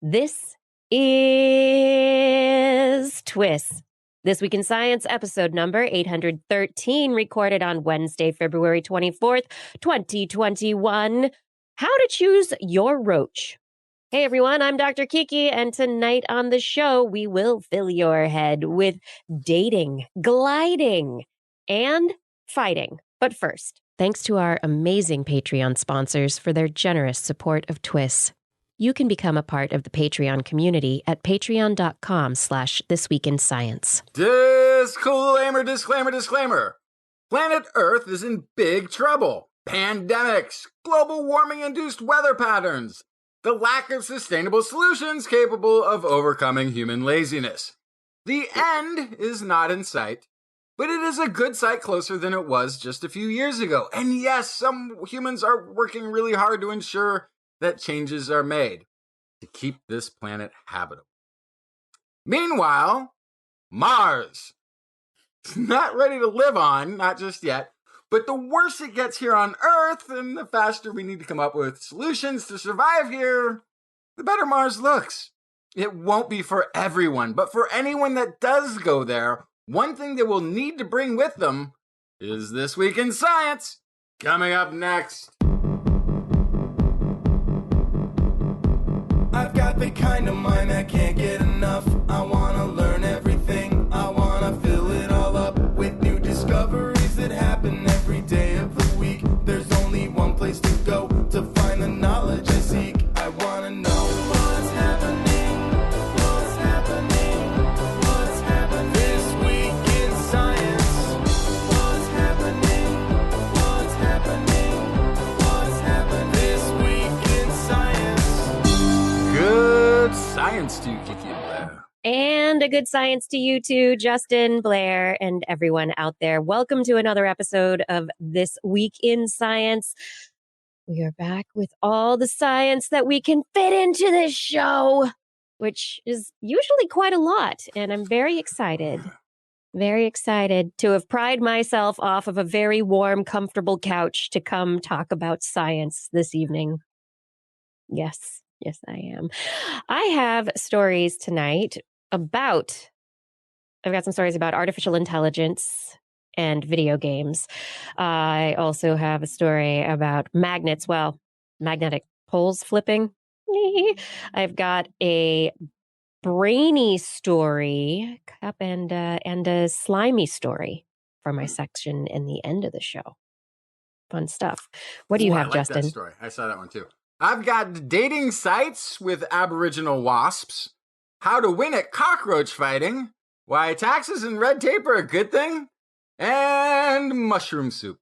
This is TWIS. This Week in Science, episode number 813, recorded on Wednesday, February 24th, 2021. How to choose your roach. Hey everyone, I'm Dr. Kiki, and tonight on the show, we will fill your head with dating, gliding, and fighting. But first, thanks to our amazing Patreon sponsors for their generous support of TWIS. You can become a part of the Patreon community at patreon.com/thisweekinscience. Disclaimer. Planet Earth is in big trouble. Pandemics, global warming-induced weather patterns, the lack of sustainable solutions capable of overcoming human laziness. The end is not in sight, but it is a good sight closer than it was just a few years ago. And yes, some humans are working really hard to ensure that changes are made to keep this planet habitable. Meanwhile, Mars. It's not ready to live on, not just yet, but the worse it gets here on Earth and the faster we need to come up with solutions to survive here, the better Mars looks. It won't be for everyone, but for anyone that does go there, one thing they will need to bring with them is This Week in Science, coming up next. I've got the kind of mind that can't get enough. I wanna learn everything. I wanna fill it all up with new discoveries that happen every day of the week. There's only one place to go to find the knowledge I seek. I wanna know what's happening. What's happening? What's happening this week in science? What's happening? What's happening? What's happening this week in science? Good science to you, Kiki and Blair. And a good science to you too, Justin, Blair, and everyone out there. Welcome to another episode of This Week in Science. We are back with all the science that we can fit into this show, which is usually quite a lot. And I'm very excited to have pried myself off of a very warm, comfortable couch to come talk about science this evening. Yes, I am. I have stories tonight I've got some stories about artificial intelligence and video games. I also have a story about magnetic poles flipping. I've got a brainy story and a slimy story for my section in the end of the show. Fun stuff. What do you have, I like Justin? that story. I saw that one too. I've got dating sites with Aboriginal wasps, how to win at cockroach fighting, why taxes and red tape are a good thing, and mushroom soup.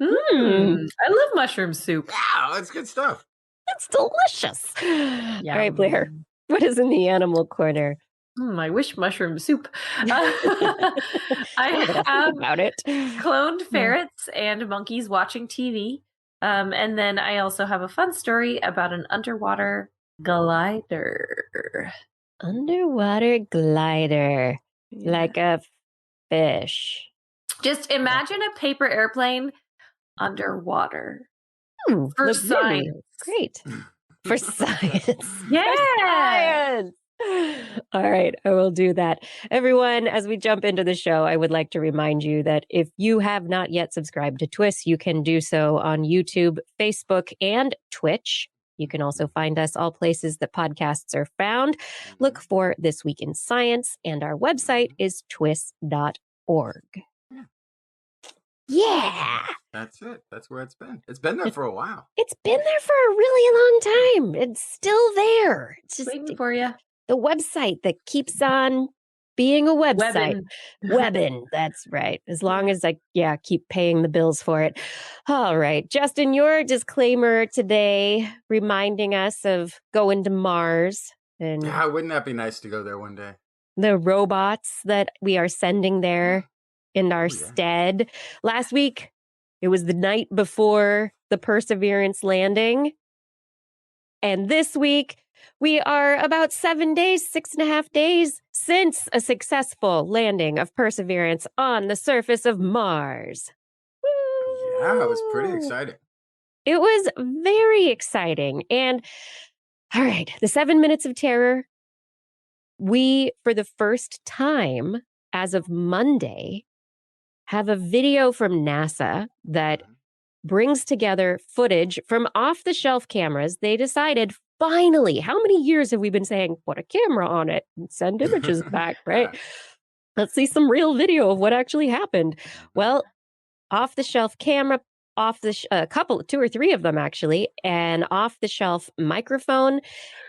I love mushroom soup. Yeah, that's good stuff. It's delicious. All right, Blair, what is in the animal corner? I wish mushroom soup. I have about it. Cloned ferrets and monkeys watching TV. And then I also have a fun story about an underwater glider. Underwater glider. Yeah. Like a fish. Just imagine a paper airplane underwater. For For science. Great. For science. Yeah. For science. All right, I will do that. Everyone, as we jump into the show, I would like to remind you that if you have not yet subscribed to TWIS, you can do so on YouTube, Facebook, and Twitch. You can also find us all places that podcasts are found. Look for This Week in Science, and our website is twis.org. Yeah. That's it. That's where it's been. It's been there for a while. It's been there for a really long time. It's still there. It's just Waiting for you. the website that keeps on being a website. Webbing. That's right. As long as I keep paying the bills for it. All right. Justin, your disclaimer today reminding us of going to Mars and Yeah, wouldn't that be nice to go there one day? the robots that we are sending there in our stead. Last week, it was the night before the Perseverance landing. And this week, we are about 6.5 days since a successful landing of Perseverance on the surface of Mars. Yeah, it was pretty exciting. It was very exciting. And All right. The 7 minutes of terror. We, for the first time as of Monday, have a video from NASA that brings together footage from off-the-shelf cameras. They decided, finally, how many years have we been saying, put a camera on it and send images back, right? Let's see some real video of what actually happened. Well, off-the-shelf camera, a couple, 2 or 3 of them actually, and off-the-shelf microphone,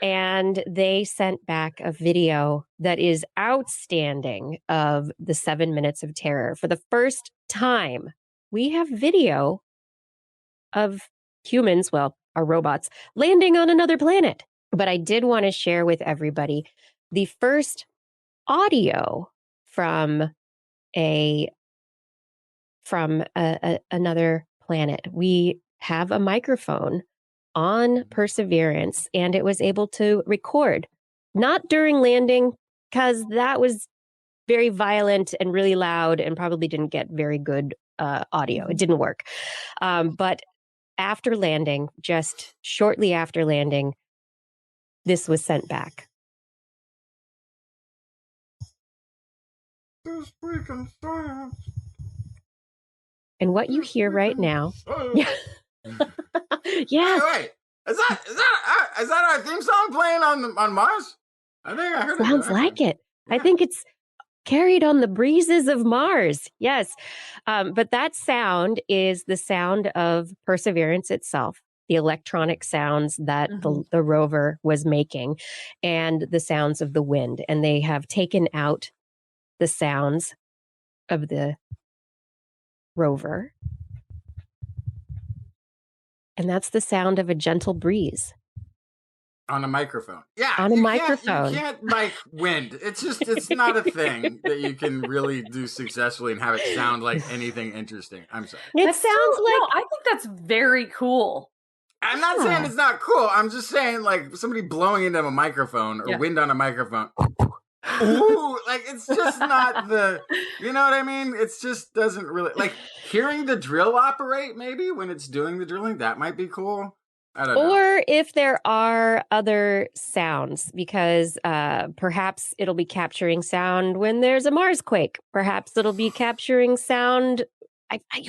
and they sent back a video that is outstanding of the 7 minutes of terror. For the first time, we have video of humans, well, our robots, landing on another planet. But I did want to share with everybody the first audio from another planet. We have a microphone on Perseverance, and it was able to record, not during landing, because that was very violent and really loud and probably didn't get very good audio. It didn't work. But after landing, just shortly after landing, this was sent back. This freaking science. And what you hear right now. Yeah. Yes. Wait. Is that our theme song playing on Mars? I think I heard it. Sounds like it. Yeah. I think it's carried on the breezes of Mars. Yes. But that sound is the sound of Perseverance itself, the electronic sounds that the rover was making, and the sounds of the wind. And they have taken out the sounds of the rover. And that's the sound of a gentle breeze. On a microphone. Yeah. On a microphone. You can't mic wind. It's not a thing that you can really do successfully and have it sound like anything interesting. I'm sorry. It sounds like... No, I think that's very cool. I'm not saying it's not cool. I'm just saying, like, somebody blowing into a microphone or wind on a microphone. Ooh, like, it's just not the, you know what I mean? It's just doesn't really, like, hearing the drill operate, maybe, when it's doing the drilling, that might be cool. I don't know. Or if there are other sounds, because perhaps it'll be capturing sound when there's a Marsquake. Perhaps it'll be capturing sound.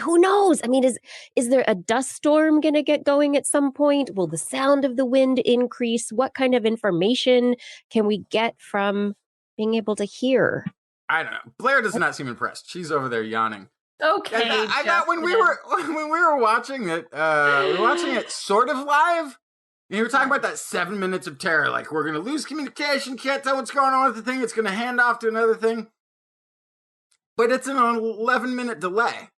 Who knows? I mean, is there a dust storm going to get going at some point? Will the sound of the wind increase? What kind of information can we get from being able to hear? I don't know. Blair does not seem impressed. She's over there yawning. Okay. I got when we were watching it, we were watching it sort of live. And you were talking about that 7 minutes of terror, like we're gonna lose communication, can't tell what's going on with the thing, it's gonna hand off to another thing. But it's an 11-minute delay.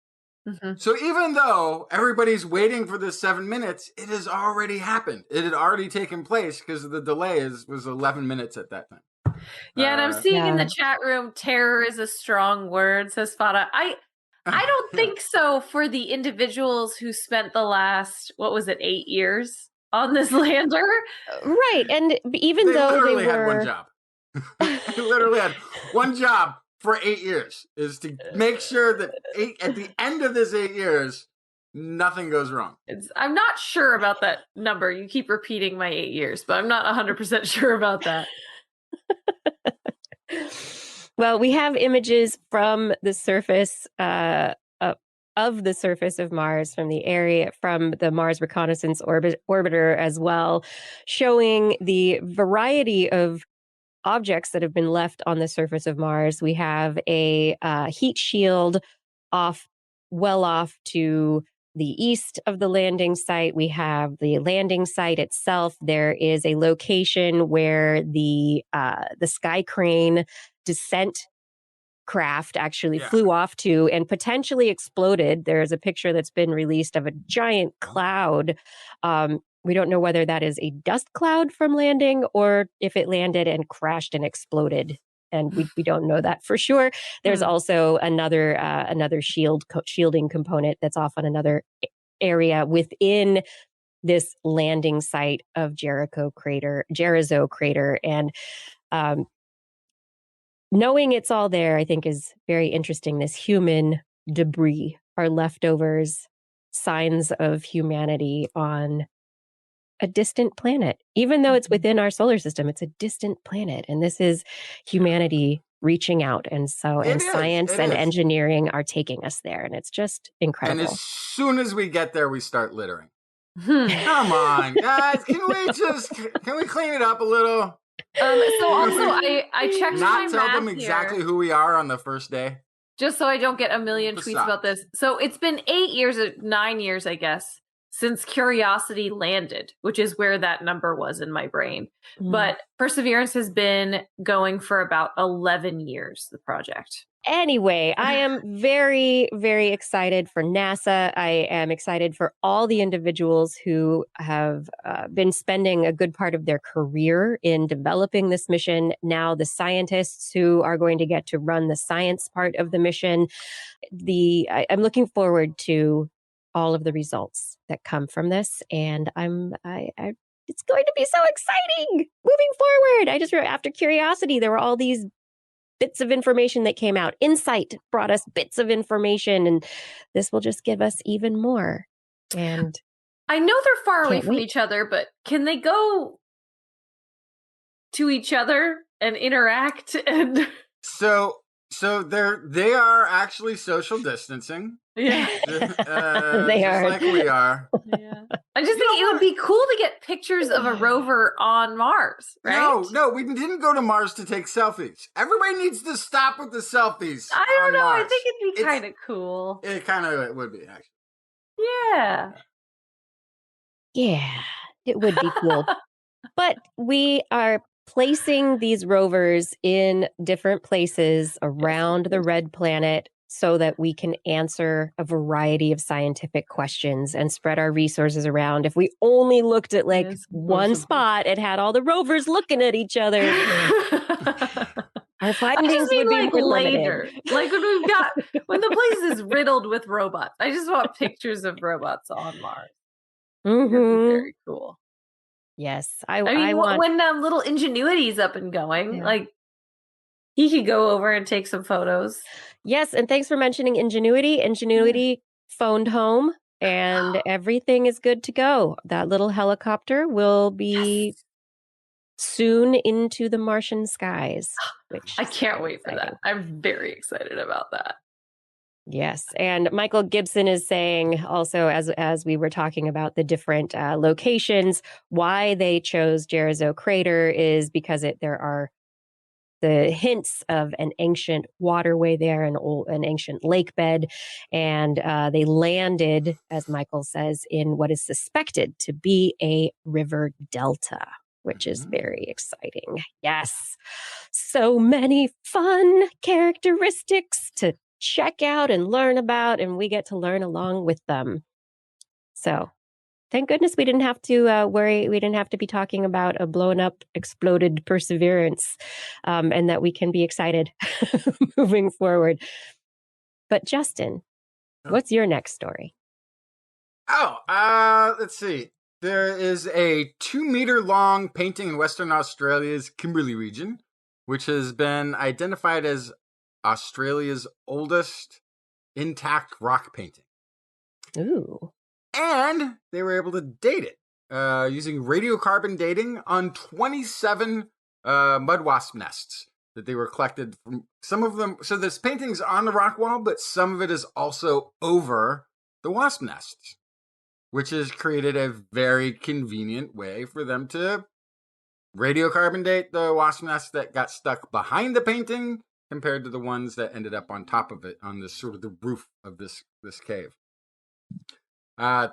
So even though everybody's waiting for this 7 minutes, it has already happened. It had already taken place because the delay was 11 minutes at that time. Yeah, and I'm seeing in the chat room, terror is a strong word, says Fada. I don't think so for the individuals who spent the last, 8 years on this lander. Right. And even though they had one job. They literally had one job for 8 years, is to make sure that at the end of this 8 years, nothing goes wrong. I'm not sure about that number. You keep repeating my 8 years, but I'm not 100% sure about that. Well, we have images from the surface of the surface of Mars, from the area, from the Mars Reconnaissance Orbiter as well, showing the variety of objects that have been left on the surface of Mars. We have a heat shield well off to the east of the landing site. We have the landing site itself. There is a location where the sky crane descent craft actually flew off to and potentially exploded. There's a picture that's been released of a giant cloud. We don't know whether that is a dust cloud from landing or if it landed and crashed and exploded. And we don't know that for sure. There's also another shielding component that's off on another area within this landing site of Jericho crater. And knowing it's all there, I think, is very interesting. This human debris, our leftovers, signs of humanity on a distant planet. Even though it's within our solar system, it's a distant planet. And this is humanity reaching out. And science and engineering are taking us there. And it's just incredible. And as soon as we get there, we start littering. Come on, guys. Can we clean it up a little? So also I checked not tell them exactly who we are on the first day. Just so I don't get a million tweets about this. So it's been 9 years, I guess, since Curiosity landed, which is where that number was in my brain. But Perseverance has been going for about 11 years, the project. Anyway, I am very, very excited for NASA. I am excited for all the individuals who have been spending a good part of their career in developing this mission. Now, the scientists who are going to get to run the science part of the mission. I'm looking forward to all of the results that come from this, and it's going to be so exciting moving forward. I just after Curiosity, there were all these bits of information that came out. Insight brought us bits of information, and this will just give us even more. And I know they're far away from each other, but can they go to each other and interact? And they are actually social distancing. Yeah, they are like we are. Yeah, I just think it would be cool to get pictures of a rover on Mars, right? No, we didn't go to Mars to take selfies. Everybody needs to stop with the selfies. I don't know. Mars. I think it'd be kind of cool. It kind of would be, actually. Yeah, it would be cool. But we are placing these rovers in different places around the red planet so that we can answer a variety of scientific questions and spread our resources around. If we only looked at one spot, it had all the rovers looking at each other. Our findings would be more later. Like when the place is riddled with robots. I just want pictures of robots on Mars. That'd be very cool. Yes. I mean, when little Ingenuity's up and going, he could go over and take some photos. Yes, and thanks for mentioning Ingenuity. Ingenuity phoned home, and everything is good to go. That little helicopter will be soon into the Martian skies. Which I can't wait for that. I'm very excited about that. Yes, and Michael Gibson is saying also, as we were talking about the different locations, why they chose Jericho Crater is because there are the hints of an ancient waterway there, an ancient lake bed, and they landed, as Michael says, in what is suspected to be a river delta, which is very exciting. Yes, so many fun characteristics to check out and learn about, and we get to learn along with them. So thank goodness we didn't have to worry. We didn't have to be talking about a blown up, exploded Perseverance, and that we can be excited moving forward. But Justin, what's your next story? Let's see. There is a 2-meter long painting in Western Australia's Kimberley region, which has been identified as Australia's oldest intact rock painting. Ooh. And they were able to date it using radiocarbon dating on 27 mud wasp nests that they were collected from. Some of them, so this painting's on the rock wall, but some of it is also over the wasp nests, which has created a very convenient way for them to radiocarbon date the wasp nests that got stuck behind the painting compared to the ones that ended up on top of it on this sort of the roof of this cave.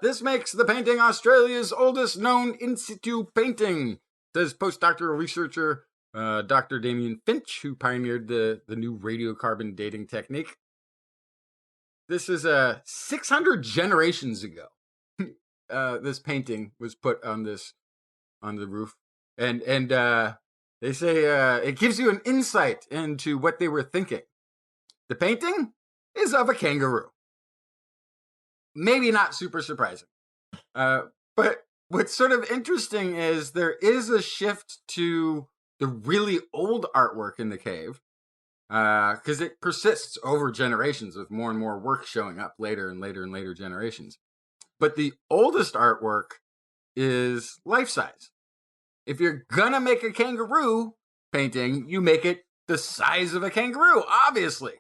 This makes the painting Australia's oldest known in situ painting, says postdoctoral researcher Dr. Damien Finch, who pioneered the new radiocarbon dating technique. This is 600 generations ago. This painting was put on the roof, and they say it gives you an insight into what they were thinking. The painting is of a kangaroo. Maybe not super surprising. But what's sort of interesting is there is a shift to the really old artwork in the cave, because it persists over generations with more and more work showing up later and later and later generations. But the oldest artwork is life size. If you're gonna make a kangaroo painting, you make it the size of a kangaroo, obviously.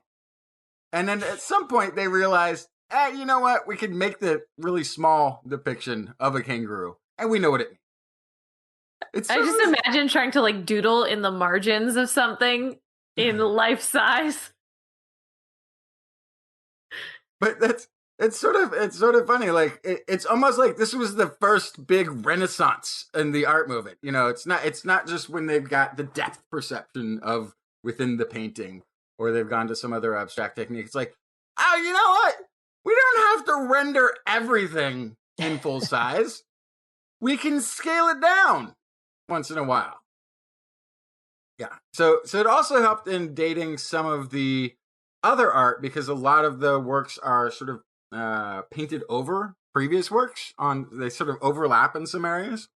And then at some point they realized, you know what? We could make the really small depiction of a kangaroo, and we know what it means. I just imagine trying to like doodle in the margins of something in life size. But it's sort of funny. Like it's almost like this was the first big renaissance in the art movement. You know, it's not just when they've got the depth perception of within the painting, or they've gone to some other abstract technique. It's like, oh, you know what? We don't have to render everything in full size. We can scale it down once in a while. Yeah. So it also helped in dating some of the other art, because a lot of the works are sort of painted over previous works. They sort of overlap in some areas.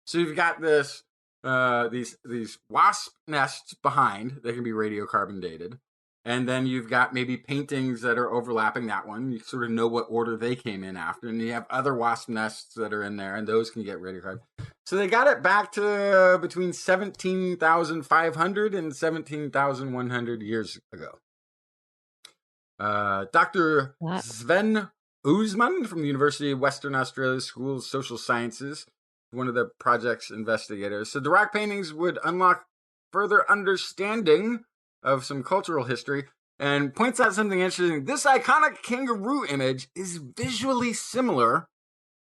So you've got this these wasp nests behind. They can be radiocarbon dated. And then you've got maybe paintings that are overlapping that one. You sort of know what order they came in after. And you have other wasp nests that are in there, and those can get radiocarbon. So they got it back to between 17,500 and 17,100 years ago. Dr. Sven Oosman from the University of Western Australia School of Social Sciences, one of the project's investigators, said the rock paintings would unlock further understanding of some cultural history, and points out something interesting. This iconic kangaroo image is visually similar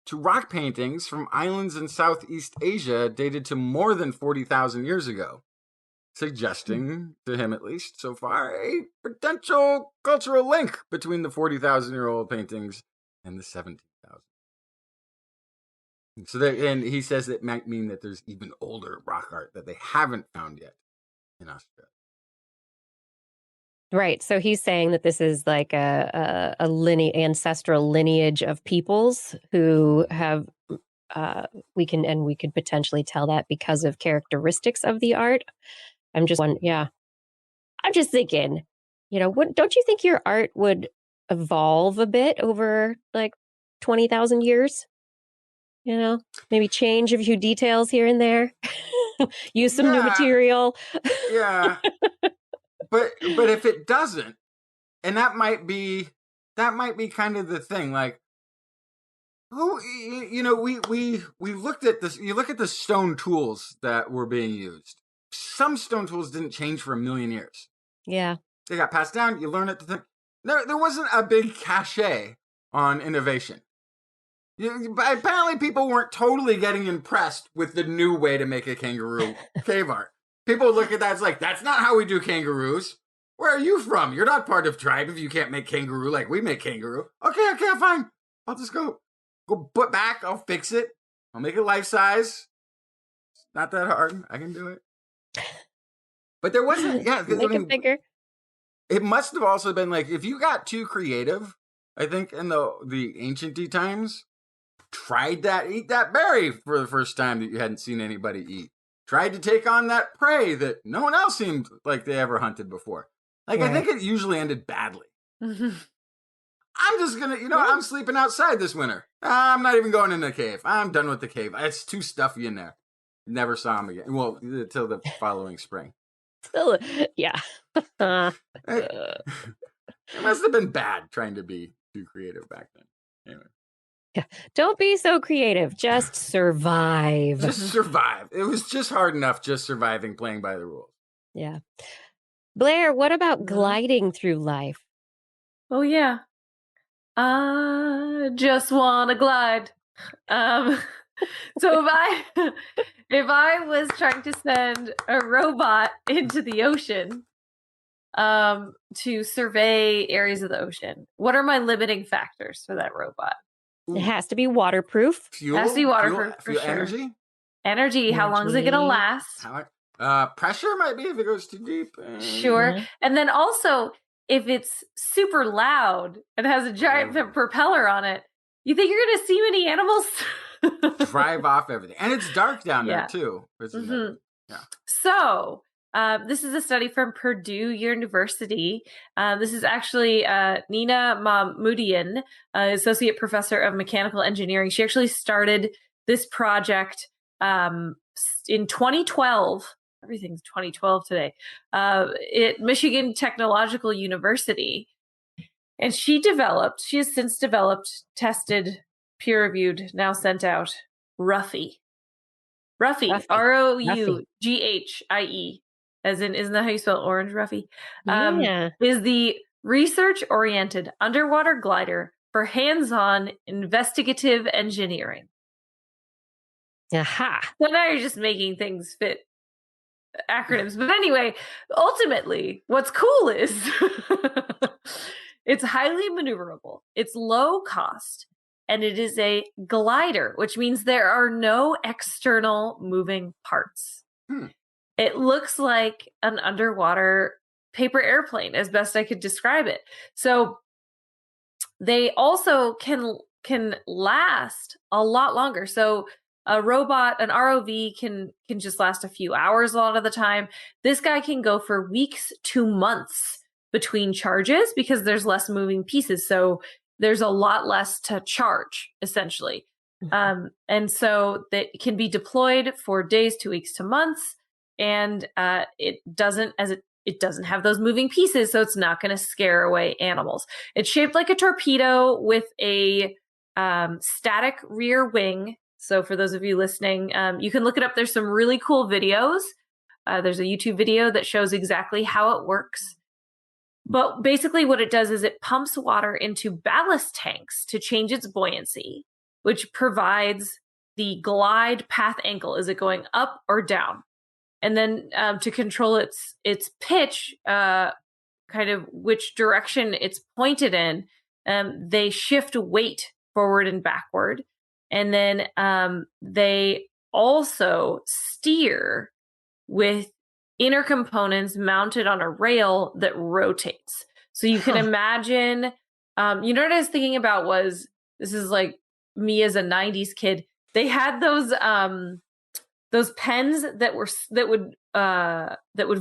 to rock paintings from islands in Southeast Asia dated to more than 40,000 years ago, suggesting, to him at least so far, a potential cultural link between the 40,000-year-old paintings and the 17,000. So and he says it might mean that there's even older rock art that they haven't found yet in Australia. Right. So he's saying that this is like a ancestral lineage of peoples who have, we could potentially tell that because of characteristics of the art. I'm just thinking, don't you think your art would evolve a bit over like 20,000 years? Maybe change a few details here and there, use some new material. Yeah. But if it doesn't, and that might be kind of the thing, like, we looked at this. You look at the stone tools that were being used. Some stone tools didn't change for 1,000,000 years. Yeah, they got passed down. You learn it to think. There wasn't a big cachet on innovation. Apparently, people weren't totally getting impressed with the new way to make a kangaroo cave art. People look at that as like, that's not how we do kangaroos. Where are you from? You're not part of tribe if you can't make kangaroo like we make kangaroo. Okay, fine. I'll just go put back. I'll fix it. I'll make it life size. It's not that hard. I can do it. But there wasn't, make it bigger. It must have also been like, if you got too creative, I think in the ancient times, tried eat that berry for the first time that you hadn't seen anybody eat. Tried to take on that prey that no one else seemed like they ever hunted before. Like, right. I think it usually ended badly. Mm-hmm. I'm just gonna, I'm sleeping outside this winter. I'm not even going in the cave. I'm done with the cave. It's too stuffy in there. Never saw him again. Well, until the following spring. Still, yeah. It must have been bad trying to be too creative back then. Anyway. Yeah. Don't be so creative. Just survive. Just survive. It was just hard enough just surviving, playing by the rules. Yeah. Blair, what about gliding through life? Oh, yeah. I just want to glide. So if I was trying to send a robot into the ocean to survey areas of the ocean, what are my limiting factors for that robot? It has to be waterproof. Fuel? It has to be waterproof for sure. Energy? How long is it going to last? Pressure might be if it goes too deep. Sure. Mm-hmm. And then also, if it's super loud and has a giant propeller on it, you think you're going to see many animals? Drive off everything. And it's dark down there, too. Mm-hmm. Yeah. So, this is a study from Purdue University. This is actually Nina Mahmoodian, associate professor of mechanical engineering. She actually started this project in 2012. Everything's 2012 today. At Michigan Technological University. And she has since developed, tested, peer-reviewed, now sent out, Ruffy. Roughie, as in, isn't that how you spell orange, Ruffy? Is the research-oriented underwater glider for hands-on investigative engineering. Aha. So now you're just making things fit acronyms. But anyway, ultimately, what's cool is it's highly maneuverable. It's low cost. And it is a glider, which means there are no external moving parts. It looks like an underwater paper airplane, as best I could describe it. So they also can last a lot longer. So a robot, an ROV can just last a few hours a lot of the time. This guy can go for weeks to months between charges because there's less moving pieces. So there's a lot less to charge, essentially. And so that can be deployed for days to weeks to months. And it doesn't have those moving pieces, so it's not going to scare away animals. It's shaped like a torpedo with a static rear wing. So for those of you listening, you can look it up. There's some really cool videos. There's a YouTube video that shows exactly how it works. But basically what it does is it pumps water into ballast tanks to change its buoyancy, which provides the glide path angle. Is it going up or down? And then to control its pitch, kind of which direction it's pointed in, they shift weight forward and backward. And then they also steer with inner components mounted on a rail that rotates. So you can imagine, you know what I was thinking about was, this is like me as a 90s kid. They had those pens that would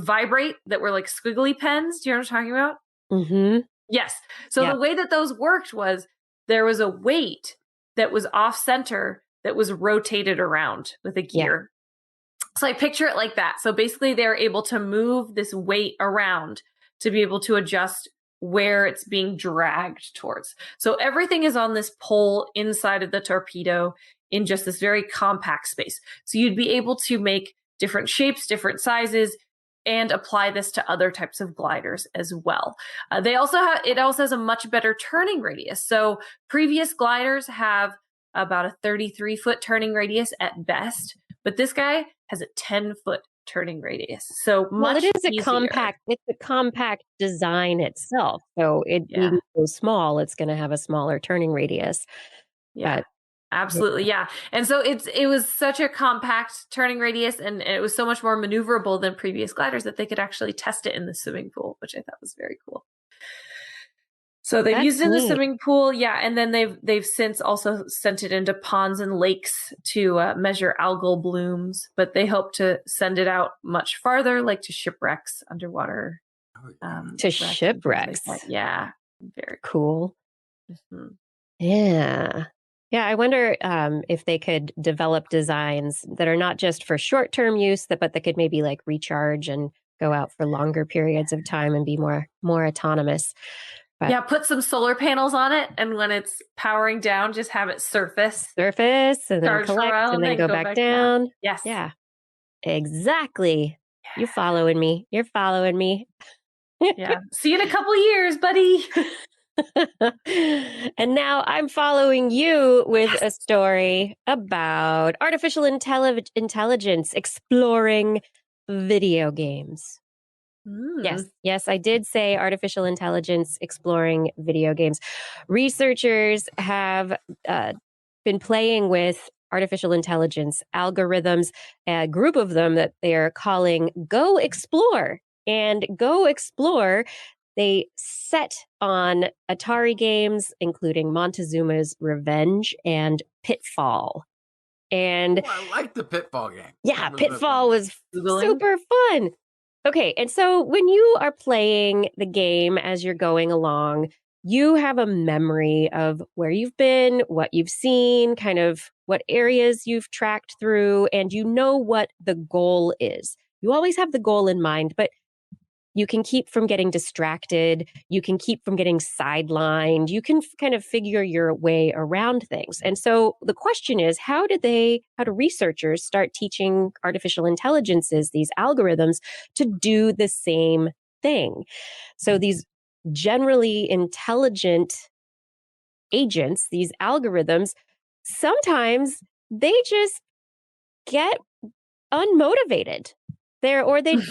vibrate, that were like squiggly pens. Do you know what I'm talking about? Mm-hmm. Yes. So the way that those worked was there was a weight that was off center that was rotated around with a gear. So I picture it like that. So basically they're able to move this weight around to be able to adjust where it's being dragged towards. So everything is on this pole inside of the torpedo in just this very compact space. So you'd be able to make different shapes, different sizes, and apply this to other types of gliders as well. It also has a much better turning radius. So previous gliders have about a 33-foot turning radius at best, but this guy has a 10-foot turning radius. So much it is easier. It's a compact design itself. So it being so small, it's going to have a smaller turning radius. Yeah. Absolutely. Yeah. And so it was such a compact turning radius, and it was so much more maneuverable than previous gliders that they could actually test it in the swimming pool, which I thought was very cool. So they've used it in the swimming pool. Yeah. And then they've since also sent it into ponds and lakes to measure algal blooms, but they hope to send it out much farther, like to shipwrecks, underwater. To shipwrecks. Like yeah. Very cool. Mm-hmm. Yeah. Yeah, I wonder if they could develop designs that are not just for short-term use, but that could maybe like recharge and go out for longer periods of time and be more autonomous. But put some solar panels on it, and when it's powering down, just have it surface, and then collect, and then go back down. Yes. Yeah. Exactly. Yeah. You're following me. Yeah. See you in a couple years, buddy. And now I'm following you with a story about artificial intelligence exploring video games. Yes, I did say artificial intelligence exploring video games. Researchers have been playing with artificial intelligence algorithms, a group of them that they are calling Go Explore. And Go Explore, they set on Atari games, including Montezuma's Revenge and Pitfall. And I like the Pitfall game. Yeah, Pitfall was super fun. Okay, and so when you are playing the game as you're going along, you have a memory of where you've been, what you've seen, kind of what areas you've tracked through, and you know what the goal is. You always have the goal in mind, but you can keep from getting distracted. You can keep from getting sidelined. You can kind of figure your way around things. And so the question is, how do researchers start teaching artificial intelligences, these algorithms, to do the same thing? So these generally intelligent agents, these algorithms, sometimes they just get unmotivated. They're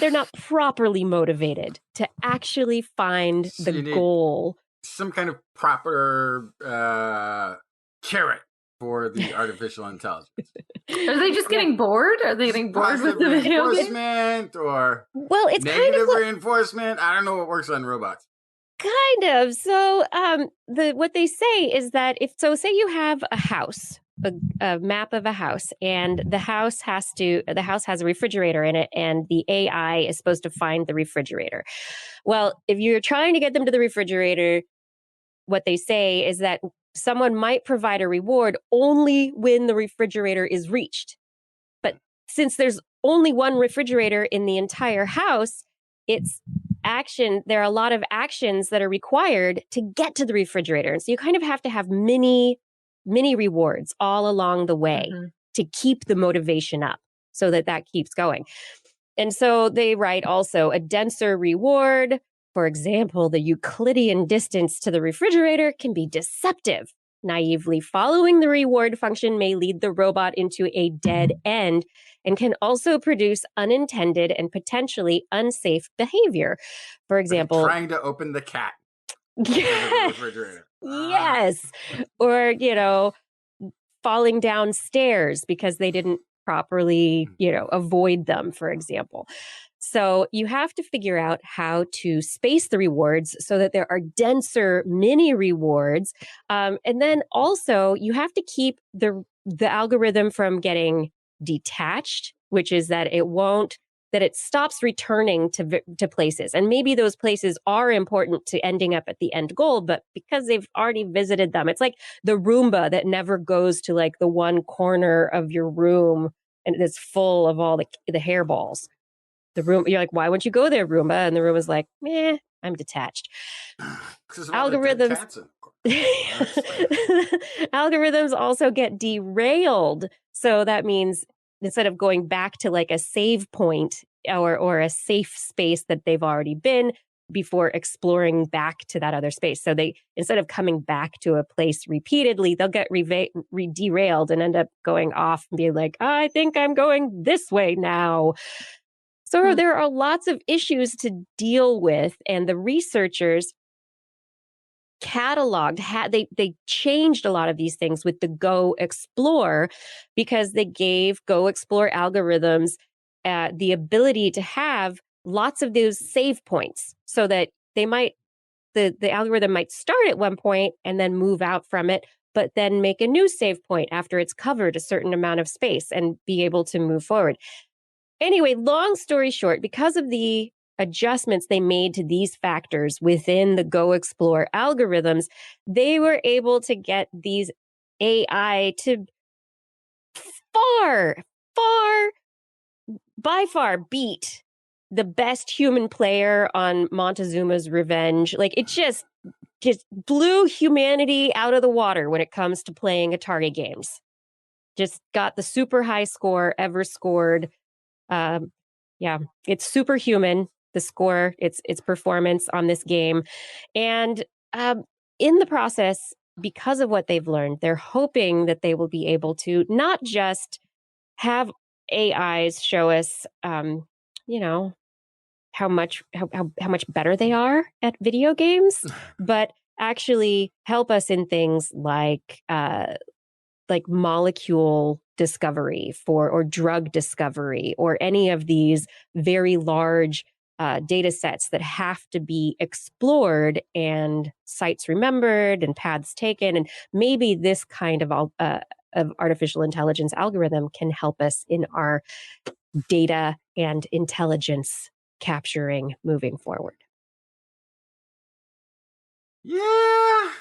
not properly motivated to actually find So the you need goal. some kind of proper carrot for the artificial intelligence. Are they just getting bored? Are they getting bored with the Positive video game? reinforcement or Well, it's negative reinforcement? I don't know what works on robots. kind of. So what they say is that say you have a house, a map of a house, and the house has a refrigerator in it, and the AI is supposed to find the refrigerator. Well, if you're trying to get them to the refrigerator, what they say is that someone might provide a reward only when the refrigerator is reached. But since there's only one refrigerator in the entire house, there are a lot of actions that are required to get to the refrigerator. And so you kind of have to have mini rewards all along the way to keep the motivation up so that keeps going. And so they write also a denser reward. For example, the Euclidean distance to the refrigerator can be deceptive. Naively following the reward function may lead the robot into a dead end and can also produce unintended and potentially unsafe behavior. For example, like trying to open the cat. Yes. The refrigerator. Yes. Or, falling down stairs because they didn't properly, avoid them, for example. So you have to figure out how to space the rewards so that there are denser mini rewards. And then also you have to keep the algorithm from getting detached, which is that it stops returning to places. And maybe those places are important to ending up at the end goal, but because they've already visited them, it's like the Roomba that never goes to like the one corner of your room and it's full of all the hairballs. The room, you're like, why wouldn't you go there, Roomba? And the Roomba's like, I'm detached. Algorithms. Algorithms also get derailed. So that means instead of going back to like a save point or a safe space that they've already been before exploring back to that other space. So instead of coming back to a place repeatedly, they'll get derailed and end up going off and be like, I think I'm going this way now. So there are lots of issues to deal with, and the researchers cataloged, they changed a lot of these things with the Go Explore because they gave Go Explore algorithms the ability to have lots of those save points so that the algorithm might start at one point and then move out from it, but then make a new save point after it's covered a certain amount of space and be able to move forward. Anyway, long story short, because of the adjustments they made to these factors within the Go Explore algorithms, they were able to get these AI to by far beat the best human player on Montezuma's Revenge. Like it just blew humanity out of the water when it comes to playing Atari games. Just got the super high score ever scored. It's superhuman, the score, its performance on this game. And in the process, because of what they've learned, they're hoping that they will be able to not just have AIs show us, how much better they are at video games, but actually help us in things like molecule discovery or drug discovery or any of these very large data sets that have to be explored and sites remembered and paths taken. And maybe this kind of artificial intelligence algorithm can help us in our data and intelligence capturing moving forward. Yeah.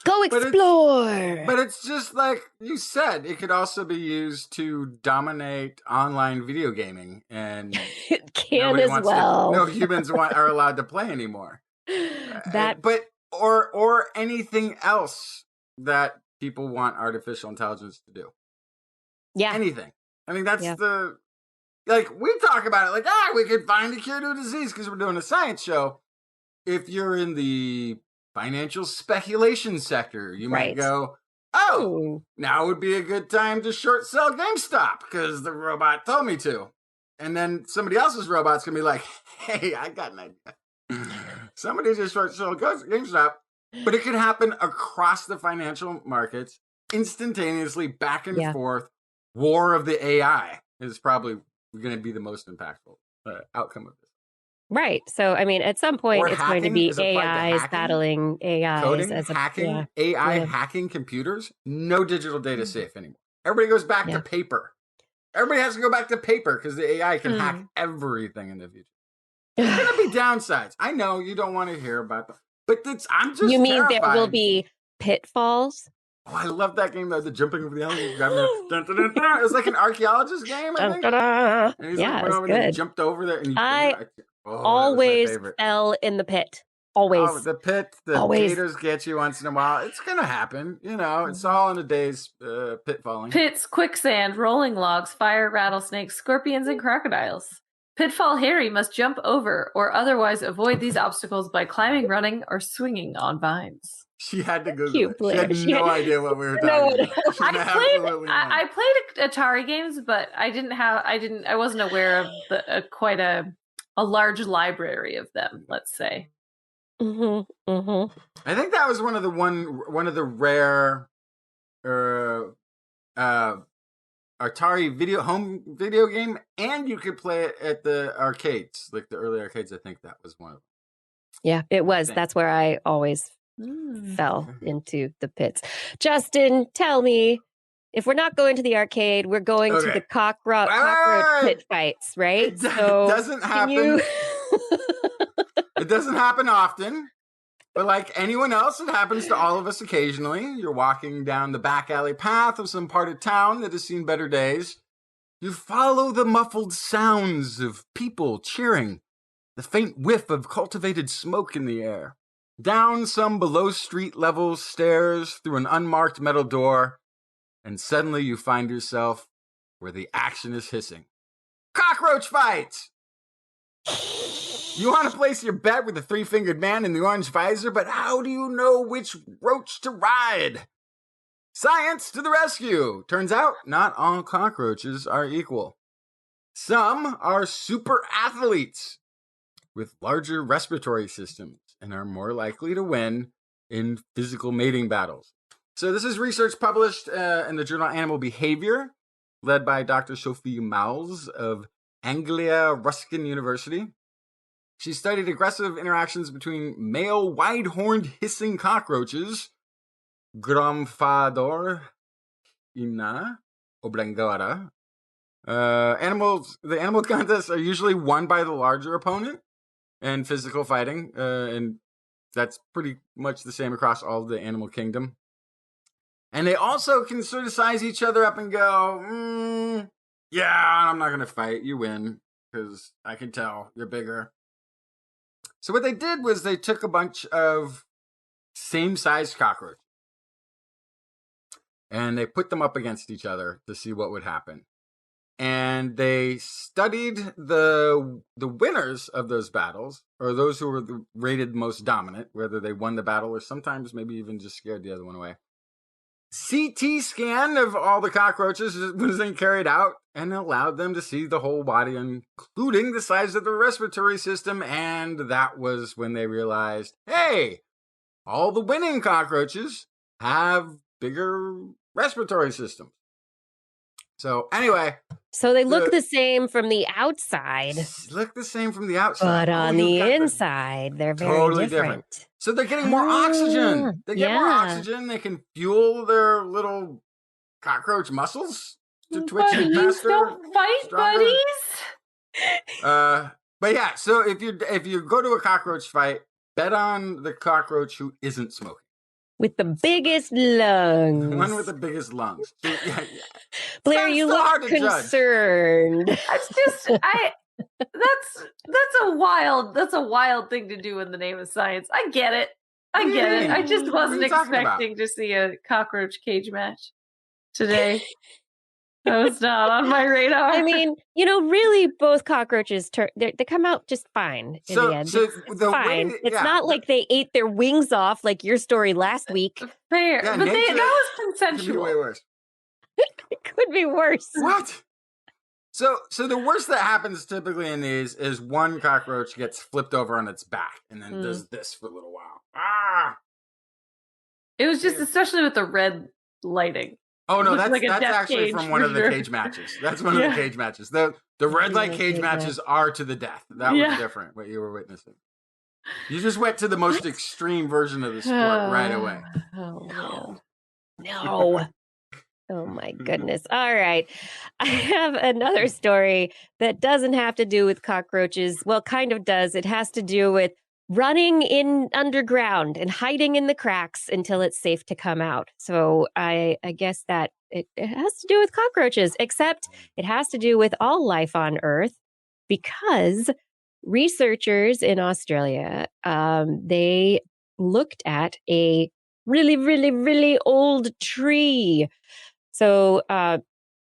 Go explore. But it's just like you said, it could also be used to dominate online video gaming, and It can as well. No humans are allowed to play anymore. Or anything else that people want artificial intelligence to do. Yeah. Anything. I mean, that's we talk about it like, we could find a cure to a disease because we're doing a science show. If you're in the financial speculation sector, you might go, now would be a good time to short sell GameStop because the robot told me to. And then somebody else's robot's going to be like, hey, I got an idea. Somebody just short sell GameStop. But it could happen across the financial markets instantaneously, back and forth. War of the AI is probably going to be the most impactful outcome of this. Right. So, I mean, at some point, it's going to be AIs battling AIs. Coding, hacking, AI hacking computers. No digital data safe anymore. Everybody goes back to paper. Everybody has to go back to paper because the AI can hack everything in the future. There's going to be downsides. I know you don't want to hear about them, but I'm just You mean terrified. There will be pitfalls? Oh, I love that game though. The jumping over the elevator, it was like an archeologist game, I think. And he's went over there and jumped over there. And always fell in the pit. Always. Oh, the pit. The gators get you once in a while. It's gonna happen. It's all in a day's pitfalling. Pits, quicksand, rolling logs, fire, rattlesnakes, scorpions, and crocodiles. Pitfall Harry must jump over or otherwise avoid these obstacles by climbing, running, or swinging on vines. She had to Google it. She had no idea what we were talking about. I played Atari games, but I wasn't aware of quite a large library of them, let's say. I think that was one of the rare Atari home video game, and you could play it at the arcades, like the early arcades. I think that was one of them. Yeah, it was. That's where I always fell into the pits. Justin, tell me, if we're not going to the arcade, we're going to the cockroach pit fights, right? It doesn't happen. It doesn't happen often, but like anyone else, it happens to all of us occasionally. You're walking down the back alley path of some part of town that has seen better days. You follow the muffled sounds of people cheering, the faint whiff of cultivated smoke in the air. Down some below street level stairs through an unmarked metal door, and suddenly you find yourself where the action is hissing. Cockroach fights! You want to place your bet with the three-fingered man in the orange visor, but how do you know which roach to ride? Science to the rescue! Turns out, not all cockroaches are equal. Some are super athletes with larger respiratory systems and are more likely to win in physical mating battles. So this is research published in the journal Animal Behavior, led by Dr. Sophie Mauls of Anglia Ruskin University. She studied aggressive interactions between male wide-horned hissing cockroaches, Gromphador ina oblongata. The animal contests are usually won by the larger opponent in physical fighting, and that's pretty much the same across all of the animal kingdom. And they also can sort of size each other up and go, I'm not going to fight. You win, because I can tell you're bigger. So what they did was they took a bunch of same-sized cockroaches, and they put them up against each other to see what would happen. And they studied the winners of those battles, or those who were rated most dominant, whether they won the battle or sometimes maybe even just scared the other one away. CT scan of all the cockroaches was then carried out and allowed them to see the whole body, including the size of the respiratory system. And that was when they realized, hey, all the winning cockroaches have bigger respiratory systems. So anyway. So they look the same from the outside. Look the same from the outside. But on the inside, they're very totally different. So they're getting more oxygen. They get more oxygen. They can fuel their little cockroach muscles to twitch faster. Don't fight, stronger. buddies. But yeah, so if you go to a cockroach fight, Bet on the cockroach who isn't smoking. With the biggest lungs. The one with the biggest lungs. So, yeah. Blair, you look concerned. That's just that's a wild thing to do in the name of science. I get it. I just wasn't expecting to see a cockroach cage match today. That was not on my radar. I mean, really, both cockroaches they come out just fine in the end. It's fine. It's not like they ate their wings off, like your story last week. Fair, but that was consensual. Could be way worse. It could be worse. What? So the worst that happens typically in these is one cockroach gets flipped over on its back and then does this for a little while. Ah! It was just especially with the red lighting. Oh no, that's actually from one of the cage matches. That's one of the cage matches. The red light cage matches are to the death. That was different, what you were witnessing. You just went to the most extreme version of the sport right away. Oh no. Oh my goodness. All right. I have another story that doesn't have to do with cockroaches. Well, kind of does. It has to do with running in underground and hiding in the cracks until it's safe to come out. So I guess that it has to do with cockroaches, except it has to do with all life on Earth because researchers in Australia, they looked at a really, really, really old tree. So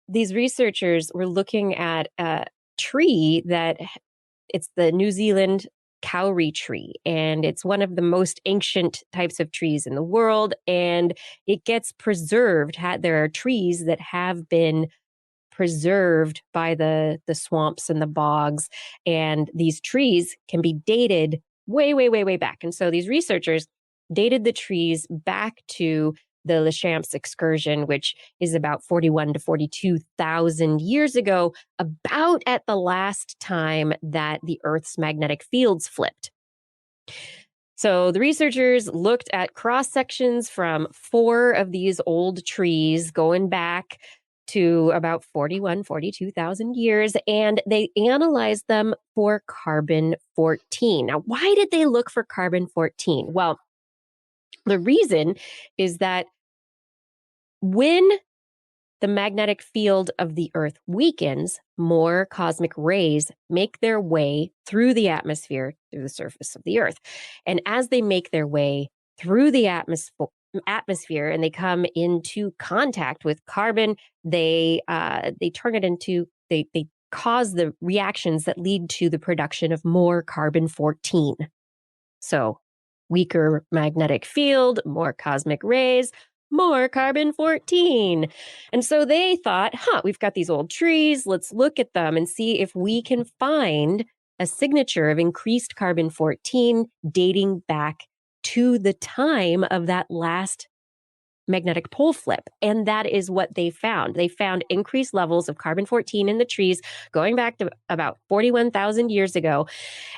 these researchers were looking at a tree that it's the New Zealand kauri tree, and it's one of the most ancient types of trees in the world, and it gets preserved. There are trees that have been preserved by the swamps and the bogs, and these trees can be dated way, way, way, way back. And so these researchers dated the trees back to the Lachamps excursion, which is about 41 to 42,000 years ago, about at the last time that the Earth's magnetic fields flipped. So the researchers looked at cross sections from 4 of these old trees going back to about 41, 42,000 years, and they analyzed them for carbon-14. Now, why did they look for carbon-14? Well, the reason is that when the magnetic field of the Earth weakens, more cosmic rays make their way through the atmosphere, through the surface of the Earth. And as they make their way through the atmosphere and they come into contact with carbon, they turn it into, they cause the reactions that lead to the production of more carbon-14. So weaker magnetic field, more cosmic rays, more carbon-14. And so they thought, we've got these old trees. Let's look at them and see if we can find a signature of increased carbon-14 dating back to the time of that last magnetic pole flip. And that is what they found. They found increased levels of carbon-14 in the trees going back to about 41,000 years ago.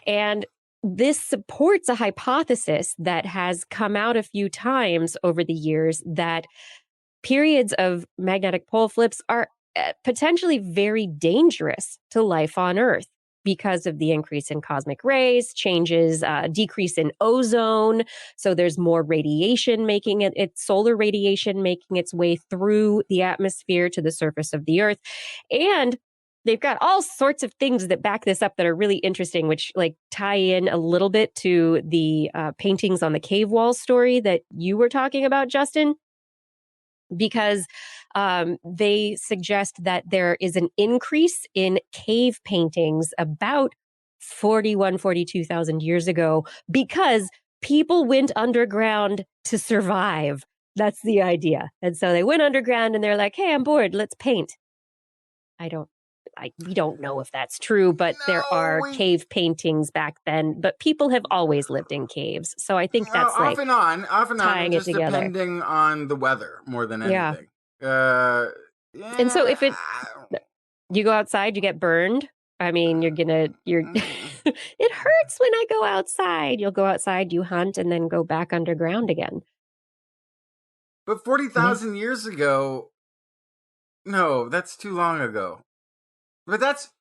And this supports a hypothesis that has come out a few times over the years that periods of magnetic pole flips are potentially very dangerous to life on Earth because of the increase in cosmic rays, decrease in ozone. So there's more radiation solar radiation making its way through the atmosphere to the surface of the Earth. And they've got all sorts of things that back this up that are really interesting, which tie in a little bit to the paintings on the cave wall story that you were talking about, Justin, because they suggest that there is an increase in cave paintings about 42,000 years ago because people went underground to survive. That's the idea. And so they went underground and they're like, hey, I'm bored. Let's paint. We don't know if that's true, but there are cave paintings back then. But people have always lived in caves, so I think that's off and on, tying just it together. Depending on the weather more than anything. Yeah. And so if you go outside, you get burned. I mean, it hurts when I go outside. You'll go outside, you hunt, and then go back underground again. But 40,000 years ago, no, that's too long ago. But that's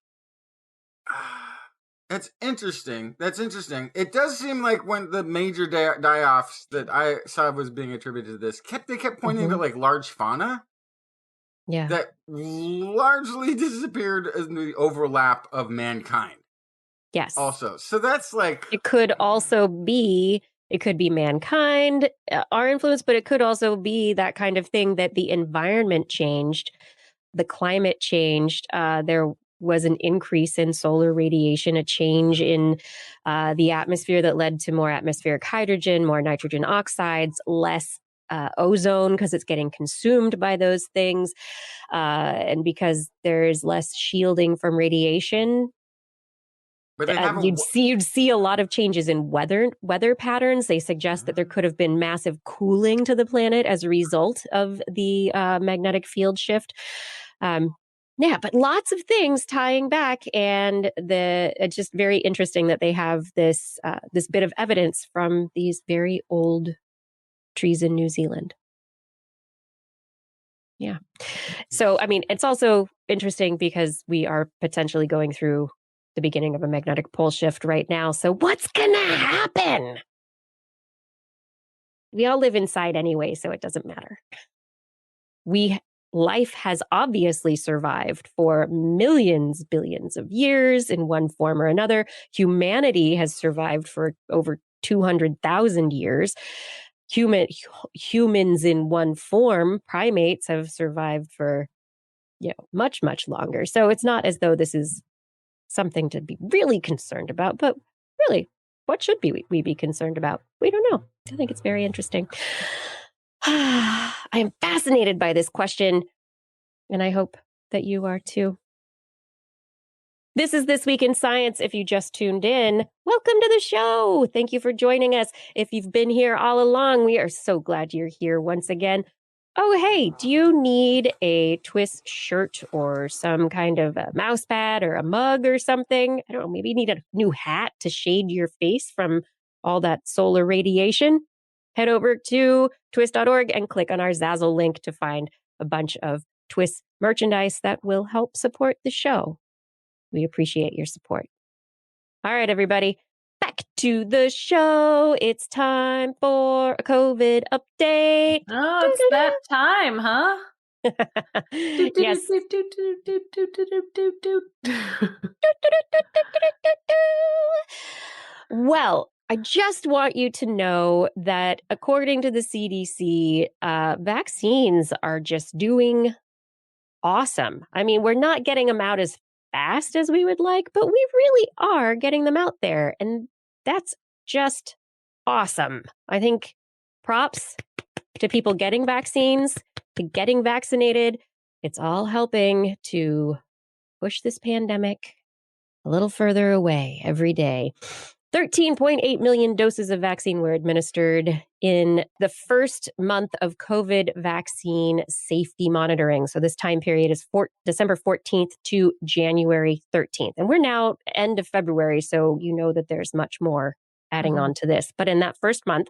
That's interesting. That's interesting. It does seem like when the major die-offs that I saw was being attributed to this they kept pointing to like large fauna. Yeah. That largely disappeared in the overlap of mankind. Yes. Also. So that's like... It could be mankind, our influence, but it could also be that kind of thing that the environment changed, the climate changed. There was an increase in solar radiation, a change in the atmosphere that led to more atmospheric hydrogen, more nitrogen oxides, less ozone because it's getting consumed by those things. And because there's less shielding from radiation, but they you'd see a lot of changes in weather patterns. They suggest that there could have been massive cooling to the planet as a result of the magnetic field shift. Yeah, but lots of things tying back, and it's just very interesting that they have this bit of evidence from these very old trees in New Zealand. Yeah. So, I mean, it's also interesting because we are potentially going through the beginning of a magnetic pole shift right now. So what's going to happen? We all live inside anyway, so it doesn't matter. Life has obviously survived for millions, billions of years in one form or another. Humanity has survived for over 200,000 years. Humans in one form, primates, have survived for much, much longer. So it's not as though this is something to be really concerned about, but really, what should we be concerned about? We don't know. I think it's very interesting. I am fascinated by this question, and I hope that you are too. This is This Week in Science. If you just tuned in, welcome to the show. Thank you for joining us. If you've been here all along, we are so glad you're here once again. Oh, hey, do you need a TWIS shirt or some kind of a mouse pad or a mug or something? I don't know, maybe you need a new hat to shade your face from all that solar radiation? Head over to TWIS.org and click on our Zazzle link to find a bunch of TWIS merchandise that will help support the show. We appreciate your support. All right, everybody. Back to the show. It's time for a COVID update. Oh, it's that time, huh? Yes. Well, I just want you to know that according to the CDC, vaccines are just doing awesome. I mean, we're not getting them out as fast as we would like, but we really are getting them out there. And that's just awesome. I think props to people getting vaccines, to getting vaccinated. It's all helping to push this pandemic a little further away every day. 13.8 million doses of vaccine were administered in the first month of COVID vaccine safety monitoring. So this time period is December 14th to January 13th. And we're now end of February, so you know that there's much more adding on to this. But in that first month,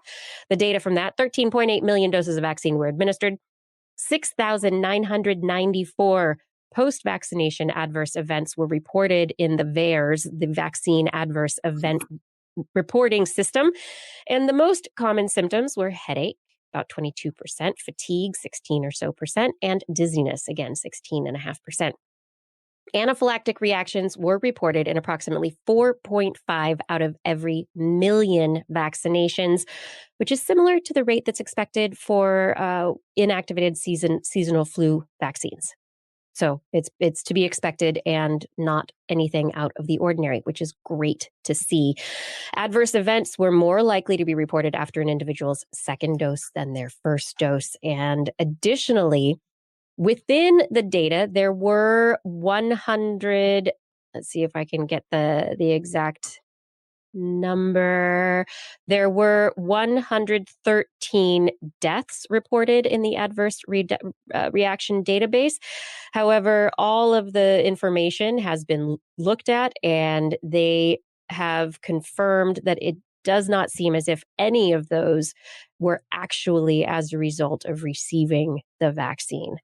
the data from that, 13.8 million doses of vaccine were administered. 6,994 post-vaccination adverse events were reported in the VAERS, the Vaccine Adverse Event Reporting System. And the most common symptoms were headache, about 22%, fatigue, 16 or so percent, and dizziness, again, 16.5%. Anaphylactic reactions were reported in approximately 4.5 out of every million vaccinations, which is similar to the rate that's expected for inactivated seasonal flu vaccines. So it's to be expected and not anything out of the ordinary, which is great to see. Adverse events were more likely to be reported after an individual's second dose than their first dose. And additionally, within the data, there were 100, let's see if I can get the exact number. There were 113 deaths reported in the adverse reaction database. However, all of the information has been looked at, and they have confirmed that it does not seem as if any of those were actually as a result of receiving the vaccine.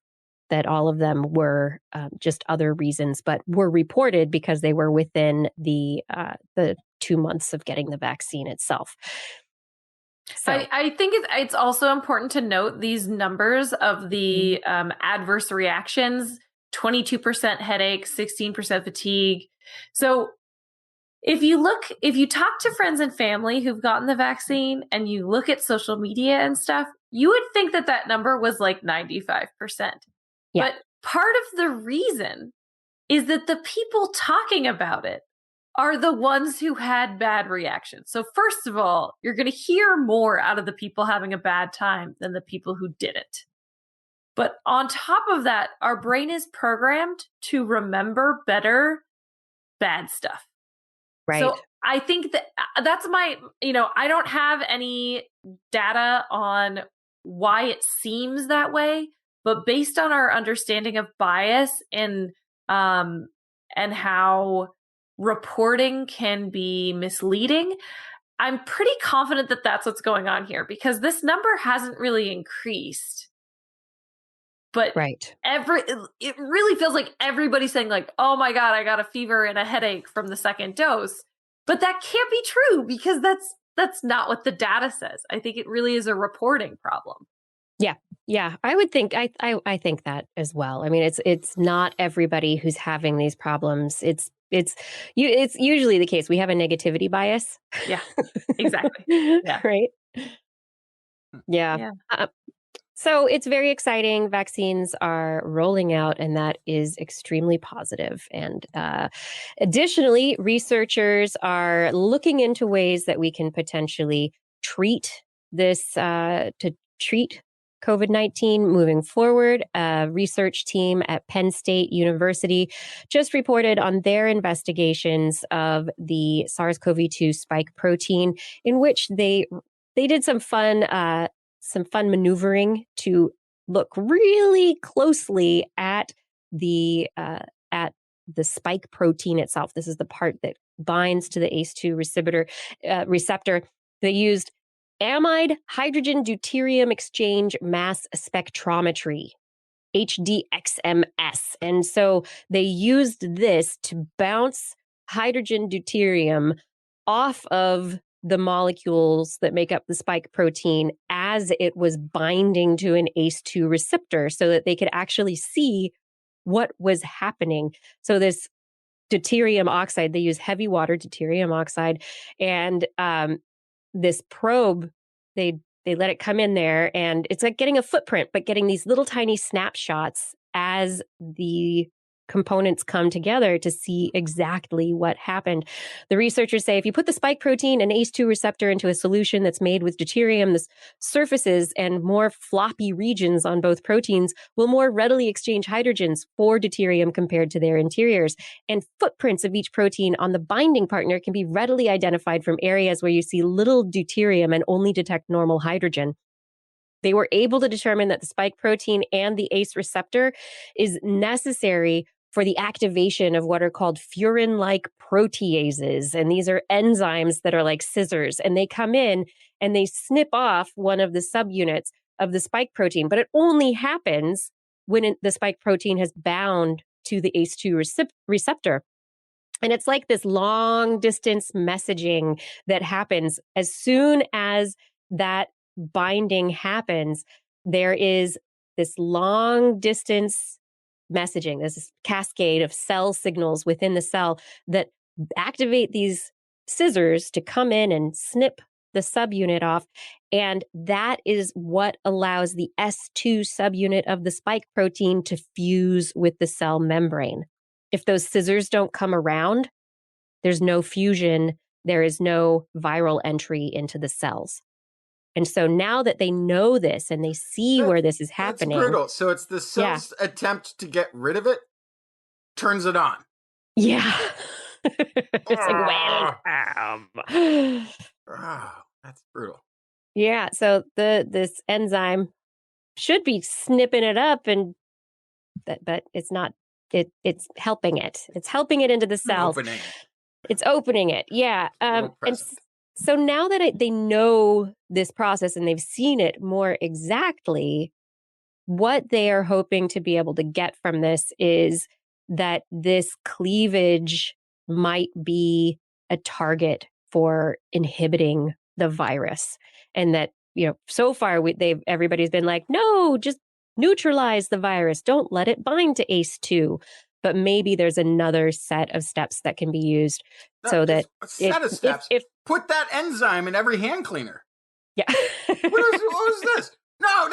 that all of them were just other reasons, but were reported because they were within the 2 months of getting the vaccine itself. So I think it's also important to note these numbers of the adverse reactions: 22% headache, 16% fatigue. So if you talk to friends and family who've gotten the vaccine and you look at social media and stuff, you would think that number was like 95%. Yeah. But part of the reason is that the people talking about it are the ones who had bad reactions. So first of all, you're going to hear more out of the people having a bad time than the people who didn't. But on top of that, our brain is programmed to remember better bad stuff. right. So I think that's my, I don't have any data on why it seems that way, but based on our understanding of bias and how reporting can be misleading, I'm pretty confident that that's what's going on here, because this number hasn't really increased. But right. It really feels like everybody's saying like, oh my God, I got a fever and a headache from the second dose. But that can't be true, because that's not what the data says. I think it really is a reporting problem. Yeah, I would think I think that as well. I mean, it's not everybody who's having these problems. It's usually the case. We have a negativity bias. Yeah, exactly. Yeah. Right. Yeah. So it's very exciting. Vaccines are rolling out, and that is extremely positive. And additionally, researchers are looking into ways that we can potentially treat COVID-19 moving forward. A research team at Penn State University just reported on their investigations of the SARS-CoV-2 spike protein, in which they did some fun maneuvering to look really closely at the spike protein itself. This is the part that binds to the ACE2 receptor. They used amide hydrogen deuterium exchange mass spectrometry, HDXMS. And so they used this to bounce hydrogen deuterium off of the molecules that make up the spike protein as it was binding to an ACE2 receptor, so that they could actually see what was happening. So this deuterium oxide, they use heavy water deuterium oxide, and this probe, they let it come in there, and it's like getting a footprint, but getting these little tiny snapshots as the components come together to see exactly what happened. The researchers say if you put the spike protein and ACE2 receptor into a solution that's made with deuterium, the surfaces and more floppy regions on both proteins will more readily exchange hydrogens for deuterium compared to their interiors. And footprints of each protein on the binding partner can be readily identified from areas where you see little deuterium and only detect normal hydrogen. They were able to determine that the spike protein and the ACE receptor is necessary for the activation of what are called furin-like proteases. And these are enzymes that are like scissors, and they come in and they snip off one of the subunits of the spike protein. But it only happens when the spike protein has bound to the ACE2 receptor. And it's like this long distance messaging that happens as soon as that binding happens. There is this long distance messaging, this cascade of cell signals within the cell that activate these scissors to come in and snip the subunit off. And that is what allows the S2 subunit of the spike protein to fuse with the cell membrane. If those scissors don't come around, there's no fusion, there is no viral entry into the cells. And so now that they know this and they see where this is happening. That's brutal. So it's the cell's attempt to get rid of it turns it on. Yeah. It's like, wow, that's brutal. Yeah. So this enzyme should be snipping it up, but it's not. It's helping it. It's helping it into the cells. It's opening it. Yeah. And so now that they know this process and they've seen it more exactly, what they are hoping to be able to get from this is that this cleavage might be a target for inhibiting the virus, and that, so far everybody's been like, no, just neutralize the virus, don't let it bind to ACE2. But maybe there's another set of steps that can be used so that a set of steps. If put that enzyme in every hand cleaner. Yeah. what was this? No,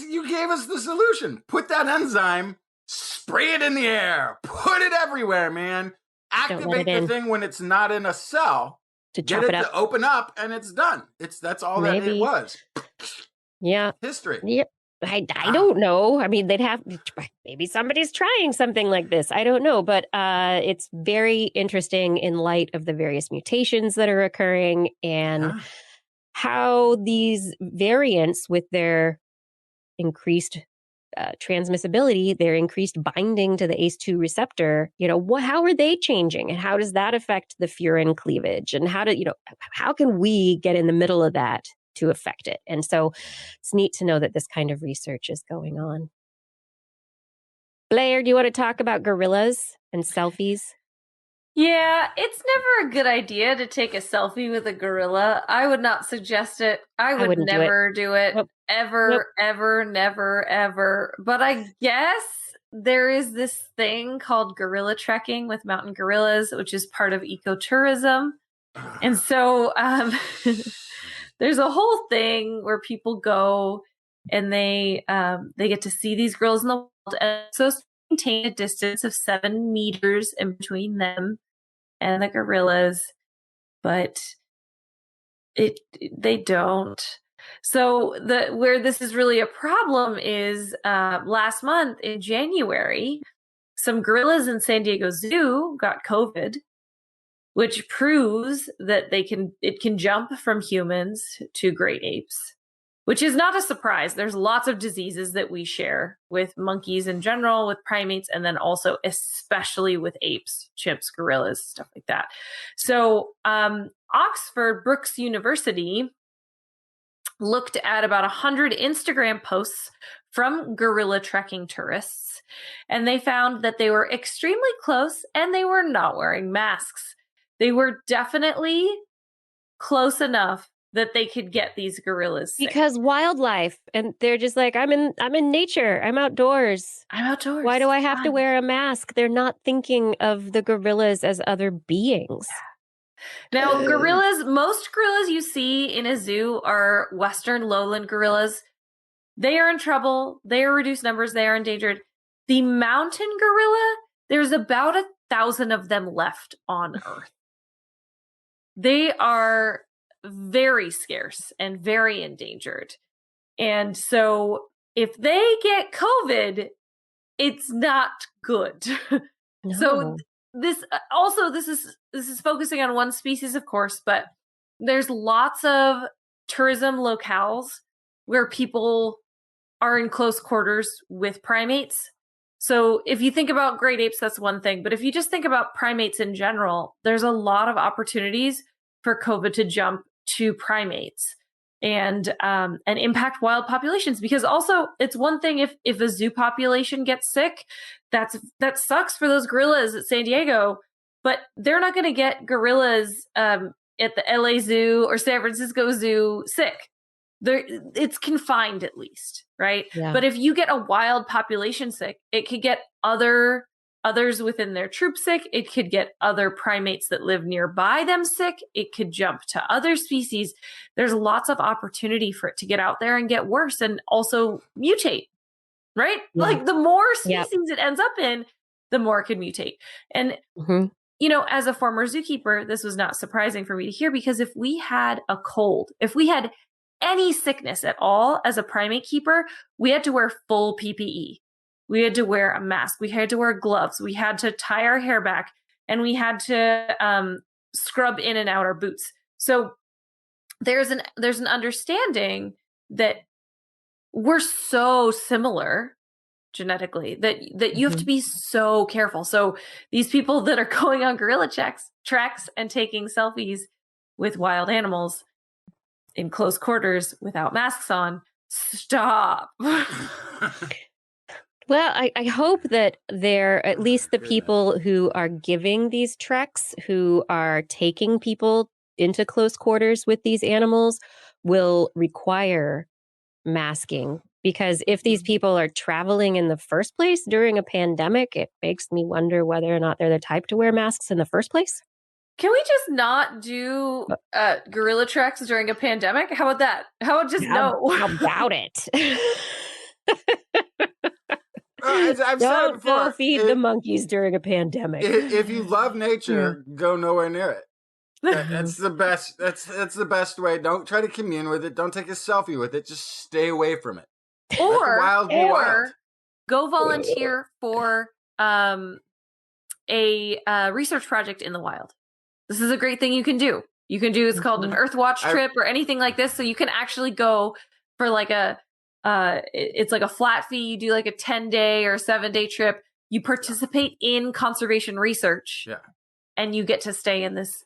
you gave us the solution. Put that enzyme, spray it in the air, put it everywhere, man. Activate the thing when it's not in a cell. To get it to open up, and it's done. That's all that it was. Yeah. History. Yep. I don't know. I mean, maybe somebody's trying something like this. I don't know. But it's very interesting in light of the various mutations that are occurring and how these variants, with their increased transmissibility, their increased binding to the ACE2 receptor, how are they changing? And how does that affect the furin cleavage? And how can we get in the middle of that to affect it? And so it's neat to know that this kind of research is going on. Blair, do you want to talk about gorillas and selfies? Yeah, it's never a good idea to take a selfie with a gorilla. I would not suggest it. I would never do it. Nope. Ever, never, ever. But I guess there is this thing called gorilla trekking with mountain gorillas, which is part of ecotourism. And so there's a whole thing where people go and they get to see these gorillas in the wild, and so maintain a distance of 7 meters in between them and the gorillas, but they don't. So where this is really a problem is last month in January, some gorillas in San Diego Zoo got COVID, which proves that it can jump from humans to great apes, which is not a surprise. There's lots of diseases that we share with monkeys in general, with primates, and then also especially with apes, chimps, gorillas, stuff like that. So Oxford Brookes University looked at about 100 Instagram posts from gorilla trekking tourists, and they found that they were extremely close and they were not wearing masks. They were definitely close enough that they could get these gorillas sick. Because wildlife, and they're just like, I'm in nature. I'm outdoors. Why do I have to wear a mask? They're not thinking of the gorillas as other beings. Now, most gorillas you see in a zoo are Western lowland gorillas. They are in trouble. They are reduced numbers. They are endangered. The mountain gorilla, there's about 1,000 of them left on Earth. They are very scarce and very endangered. And so if they get COVID, it's not good. No. So this is focusing on one species, of course, but there's lots of tourism locales where people are in close quarters with primates. So if you think about great apes, that's one thing. But if you just think about primates in general, there's a lot of opportunities for COVID to jump to primates and impact wild populations. Because also, it's one thing if a zoo population gets sick, that sucks for those gorillas at San Diego, but they're not going to get gorillas at the LA Zoo or San Francisco Zoo sick. It's confined at least, right? Yeah. But if you get a wild population sick, it could get others within their troop sick. It could get other primates that live nearby them sick. It could jump to other species. There's lots of opportunity for it to get out there and get worse and also mutate, right? Yeah. Like the more species it ends up in, the more it can mutate. And, as a former zookeeper, this was not surprising for me to hear, because if we had a cold, if we had any sickness at all as a primate keeper, we had to wear full PPE. We had to wear a mask. We had to wear gloves. We had to tie our hair back, and we had to scrub in and out our boots. So there's an understanding that we're so similar genetically that you have to be so careful. So these people that are going on gorilla treks and taking selfies with wild animals in close quarters without masks on Stop. Well, I hope that they're at least the people who are giving these treks, who are taking people into close quarters with these animals, will require masking. Because if these people are traveling in the first place during a pandemic, it makes me wonder whether or not they're the type to wear masks in the first place. Can we just not do gorilla treks during a pandemic? How about that? How about just no? How about it? As I've said before, Don't feed the monkeys during a pandemic. If you love nature, go nowhere near it. That's the best. That's the best way. Don't try to commune with it. Don't take a selfie with it. Just stay away from it. Or wild. Go volunteer for a research project in the wild. This is a great thing you can do. It's called an Earthwatch trip or anything like this. So you can actually go for like it's like a flat fee. You do like a 10-day or 7-day trip. You participate in conservation research. Yeah. And you get to stay in this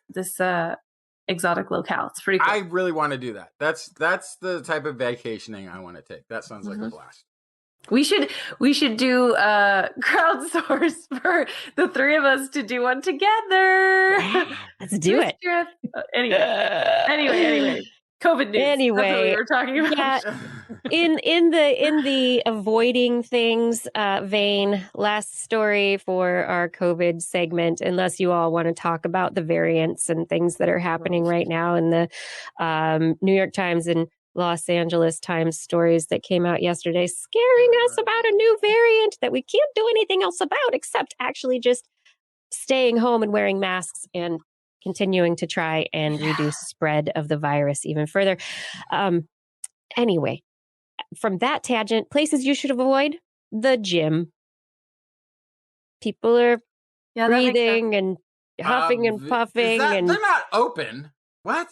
exotic locale. It's pretty cool. I really want to do that. That's the type of vacationing I want to take. That sounds like a blast. We should do crowdsource for the three of us to do one together. Yeah, let's do it. Anyway. COVID news. Anyway, that's what we were talking about. Yeah, in the avoiding things vein, last story for our COVID segment, unless you all want to talk about the variants and things that are happening right now in the New York Times and Los Angeles Times stories that came out yesterday, scaring us about a new variant that we can't do anything else about except actually just staying home and wearing masks and continuing to try and reduce spread of the virus even further. Anyway, from that tangent, places you should avoid: the gym. People are breathing and huffing and puffing, and they're not open. What?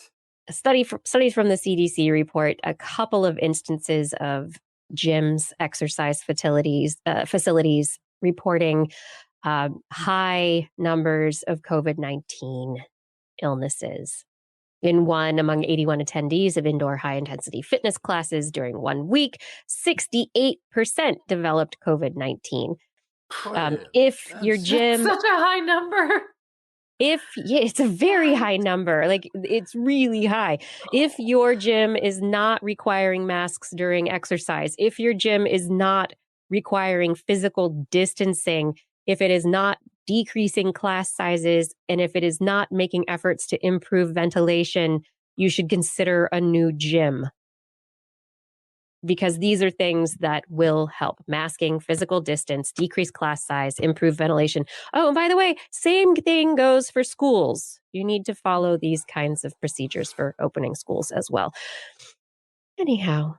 Studies from the CDC report a couple of instances of gyms, exercise facilities reporting high numbers of COVID-19 illnesses. In one, among 81 attendees of indoor high-intensity fitness classes during 1 week, 68% developed COVID-19. If your gym... Such a high number. It's a very high number. Like, it's really high. If your gym is not requiring masks during exercise, if your gym is not requiring physical distancing, if it is not decreasing class sizes, and if it is not making efforts to improve ventilation, you should consider a new gym. Because these are things that will help: masking, physical distance, decrease class size, improve ventilation. Oh, and by the way, same thing goes for schools. You need to follow these kinds of procedures for opening schools as well. Anyhow,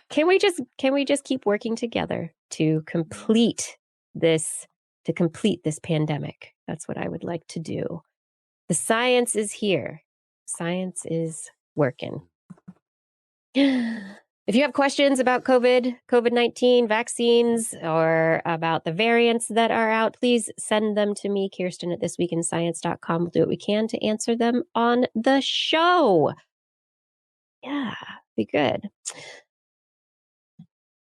can we just keep working together to complete this pandemic? That's what I would like to do. The science is here. Science is working. If you have questions about COVID-19 vaccines, or about the variants that are out, please send them to me, Kirsten, at thisweekinscience.com. We'll do what we can to answer them on the show. Yeah, be good.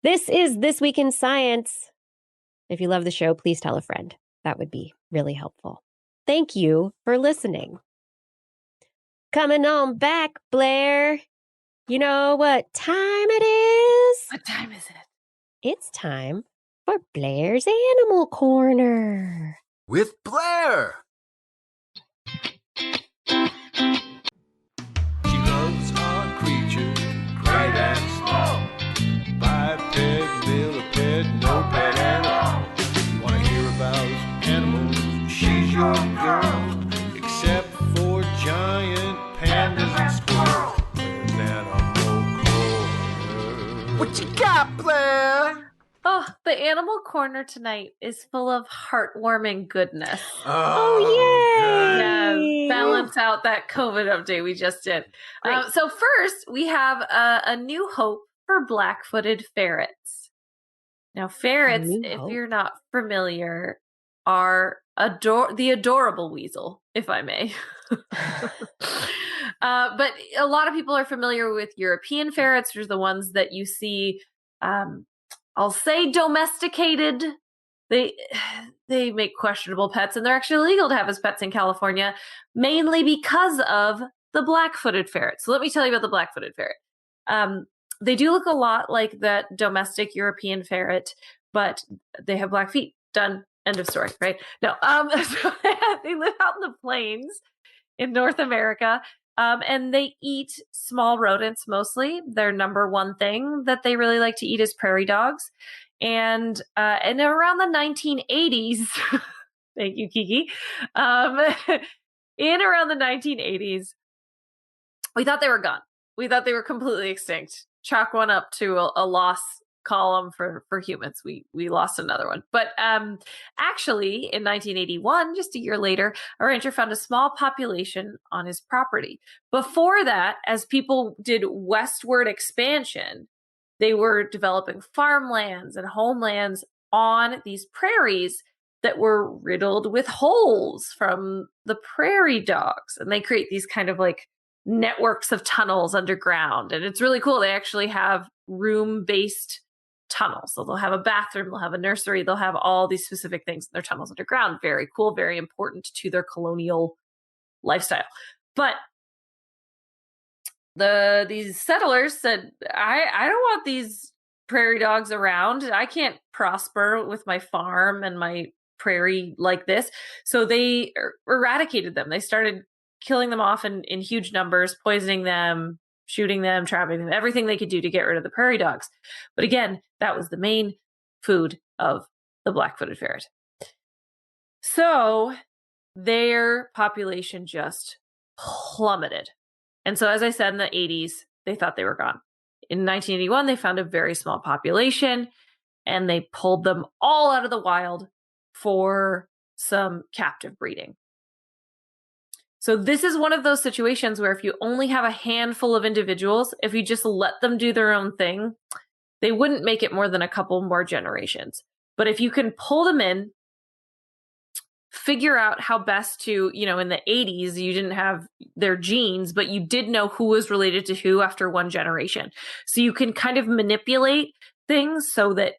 This is This Week in Science. If you love the show, please tell a friend. That would be really helpful. Thank you for listening. Coming on back, Blair. You know what time it is? What time is it? It's time for Blair's Animal Corner. With Blair. She loves our creatures, great and small. Biped, millipede, no pet at all. You want to hear about animals? She's your girl. Except for giant pandas and squirrels. What you got, Blair? Oh, the Animal Corner tonight is full of heartwarming goodness. Oh, yay! Yeah, balance out that COVID update we just did. So first, we have a new hope for black-footed ferrets. Now, ferrets, if you're not familiar, are the adorable weasel, if I may. But a lot of people are familiar with European ferrets, which are the ones that you see, I'll say domesticated. They make questionable pets, and they're actually illegal to have as pets in California, mainly because of the black-footed ferret. So let me tell you about the black-footed ferret. They do look a lot like that domestic European ferret, but they have black feet. Done. End of story, right? No, so they live out in the plains in North America, and they eat small rodents mostly. Their number one thing that they really like to eat is prairie dogs. And around the 1980s, thank you, Kiki, in around the 1980s, we thought they were gone. We thought they were completely extinct. Chalk one up to a loss column for humans. We lost another one. But actually, in 1981, just a year later, a rancher found a small population on his property. Before that, as people did westward expansion, they were developing farmlands and homelands on these prairies that were riddled with holes from the prairie dogs. And they create these kind of like networks of tunnels underground. And it's really cool. They actually have room-based tunnels. So they'll have a bathroom, they'll have a nursery, they'll have all these specific things in their tunnels underground. Very cool, very important to their colonial lifestyle. But these settlers said, I don't want these prairie dogs around. I can't prosper with my farm and my prairie like this. So they eradicated them. They started killing them off in huge numbers, poisoning them, shooting them, trapping them, everything they could do to get rid of the prairie dogs. But again, that was the main food of the black-footed ferret. So their population just plummeted. And so, as I said, in the 80s, they thought they were gone. In 1981, they found a very small population, and they pulled them all out of the wild for some captive breeding. So this is one of those situations where if you only have a handful of individuals, if you just let them do their own thing, they wouldn't make it more than a couple more generations. But if you can pull them in, figure out how best to, in the 80s, you didn't have their genes, but you did know who was related to who after one generation. So you can kind of manipulate things so that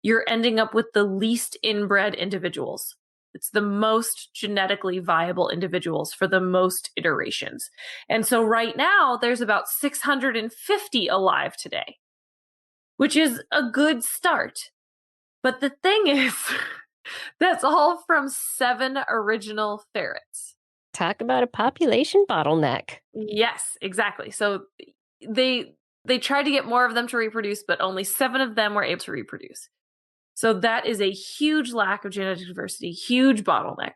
you're ending up with the least inbred individuals. It's the most genetically viable individuals for the most iterations. And so right now, there's about 650 alive today, which is a good start. But the thing is, that's all from 7 original ferrets. Talk about a population bottleneck. Yes, exactly. So they tried to get more of them to reproduce, but only 7 of them were able to reproduce. So that is a huge lack of genetic diversity, huge bottleneck.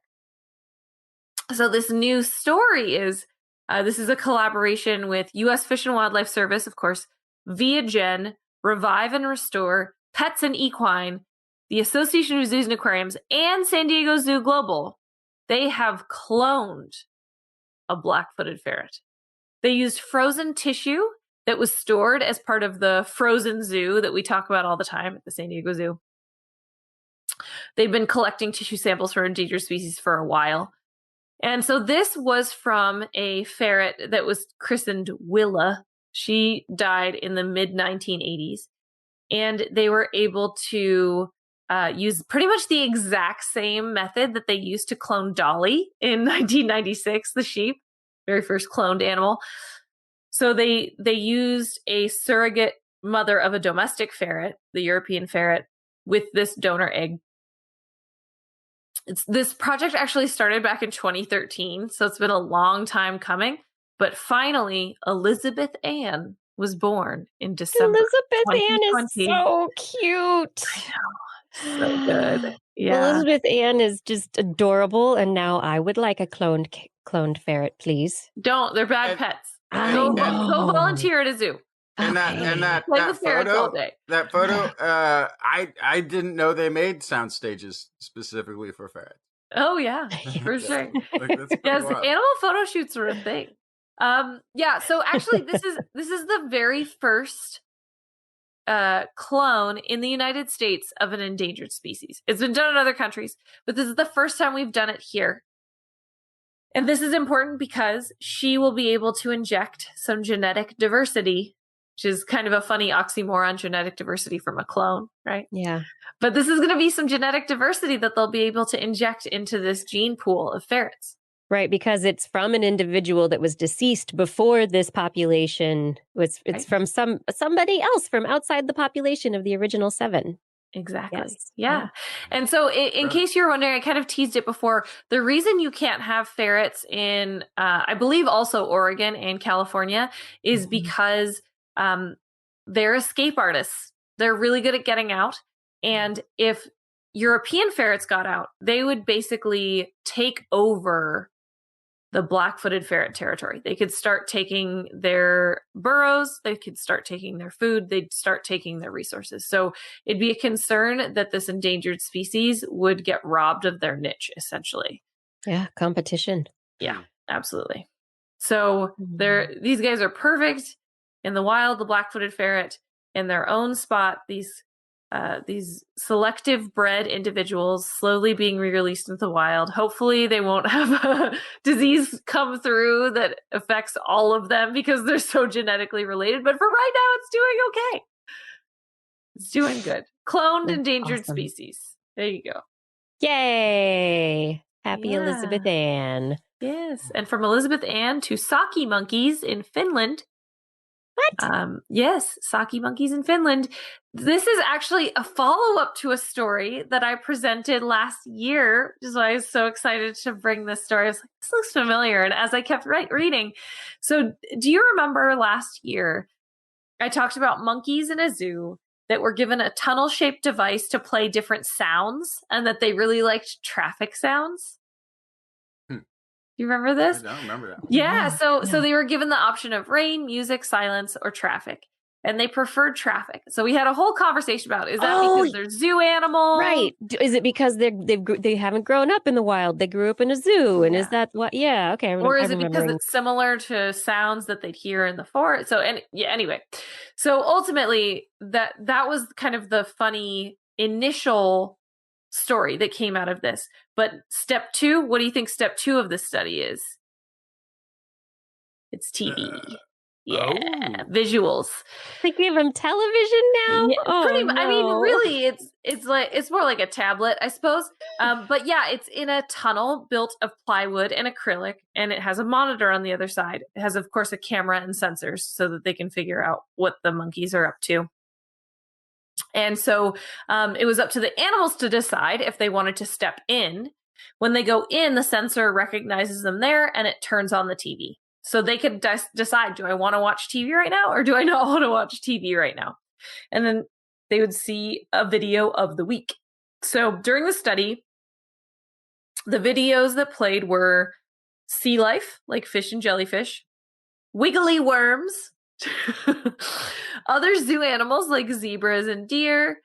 So this new story is, this is a collaboration with U.S. Fish and Wildlife Service, of course, ViaGen, Revive and Restore, Pets and Equine, the Association of Zoos and Aquariums, and San Diego Zoo Global. They have cloned a black-footed ferret. They used frozen tissue that was stored as part of the frozen zoo that we talk about all the time at the San Diego Zoo. They've been collecting tissue samples for endangered species for a while. And so this was from a ferret that was christened Willa. She died in the mid-1980s. And they were able to use pretty much the exact same method that they used to clone Dolly in 1996, the sheep, very first cloned animal. So they used a surrogate mother of a domestic ferret, the European ferret, with this donor egg. This project actually started back in 2013, so it's been a long time coming. But finally, Elizabeth Ann was born in December. Elizabeth Ann is so cute. I know. So good. Yeah. Elizabeth Ann is just adorable, and now I would like a cloned ferret, please. Don't. They're bad pets. Go volunteer at a zoo. And that photo, I didn't know they made sound stages specifically for ferrets. Oh yeah, for sure. Yes, animal photo shoots are a thing. Yeah. So actually, this is the very first clone in the United States of an endangered species. It's been done in other countries, but this is the first time we've done it here. And this is important because she will be able to inject some genetic diversity, which is kind of a funny oxymoron, genetic diversity from a clone, right? Yeah. But this is going to be some genetic diversity that they'll be able to inject into this gene pool of ferrets. Right, because it's from an individual that was deceased before this population. It's Right. from somebody else from outside the population of the original 7. Exactly. Yes. Yeah. And so in case you're wondering, I kind of teased it before. The reason you can't have ferrets in, I believe also Oregon and California is because they're escape artists. They're really good at getting out. And if European ferrets got out, they would basically take over the black-footed ferret territory. They could start taking their burrows, they could start taking their food, they'd start taking their resources. So it'd be a concern that this endangered species would get robbed of their niche, essentially. Yeah, competition. Yeah, absolutely. So these guys are perfect in the wild, the black-footed ferret, in their own spot. These selective bred individuals slowly being re-released into the wild. Hopefully they won't have a disease come through that affects all of them because they're so genetically related. But for right now, it's doing okay. It's doing good. Cloned endangered species. There you go. Yay! Happy Elizabeth Ann. Yes. And from Elizabeth Ann to Saki monkeys in Finland. What? Yes, Saki monkeys in Finland. This is actually a follow-up to a story that I presented last year, which is why I was so excited to bring this story. I was like, this looks familiar. And as I kept reading, so do you remember last year, I talked about monkeys in a zoo that were given a tunnel-shaped device to play different sounds and that they really liked traffic sounds? You remember this? I don't remember that. Yeah. So they were given the option of rain, music, silence, or traffic. And they preferred traffic. So we had a whole conversation about, is that because they're zoo animals? Right. Is it because they haven't grown up in the wild? They grew up in a zoo. And is that what? Yeah. Okay. Or is it because it's similar to sounds that they'd hear in the forest? So, anyway. So ultimately, that was kind of the funny initial story that came out of this. But step 2, what do you think step 2 of this study is? It's TV. Visuals. They give them television now? Yeah, pretty much. I mean, really, it's more like a tablet, I suppose. But yeah, it's in a tunnel built of plywood and acrylic, and it has a monitor on the other side. It has, of course, a camera and sensors so that they can figure out what the monkeys are up to. And so it was up to the animals to decide if they wanted to step in. When they go in, the sensor recognizes them there and it turns on the TV. So they could decide, do I want to watch TV right now or do I not want to watch TV right now? And then they would see a video of the week. So during the study, the videos that played were sea life, like fish and jellyfish, wiggly worms, other zoo animals like zebras and deer,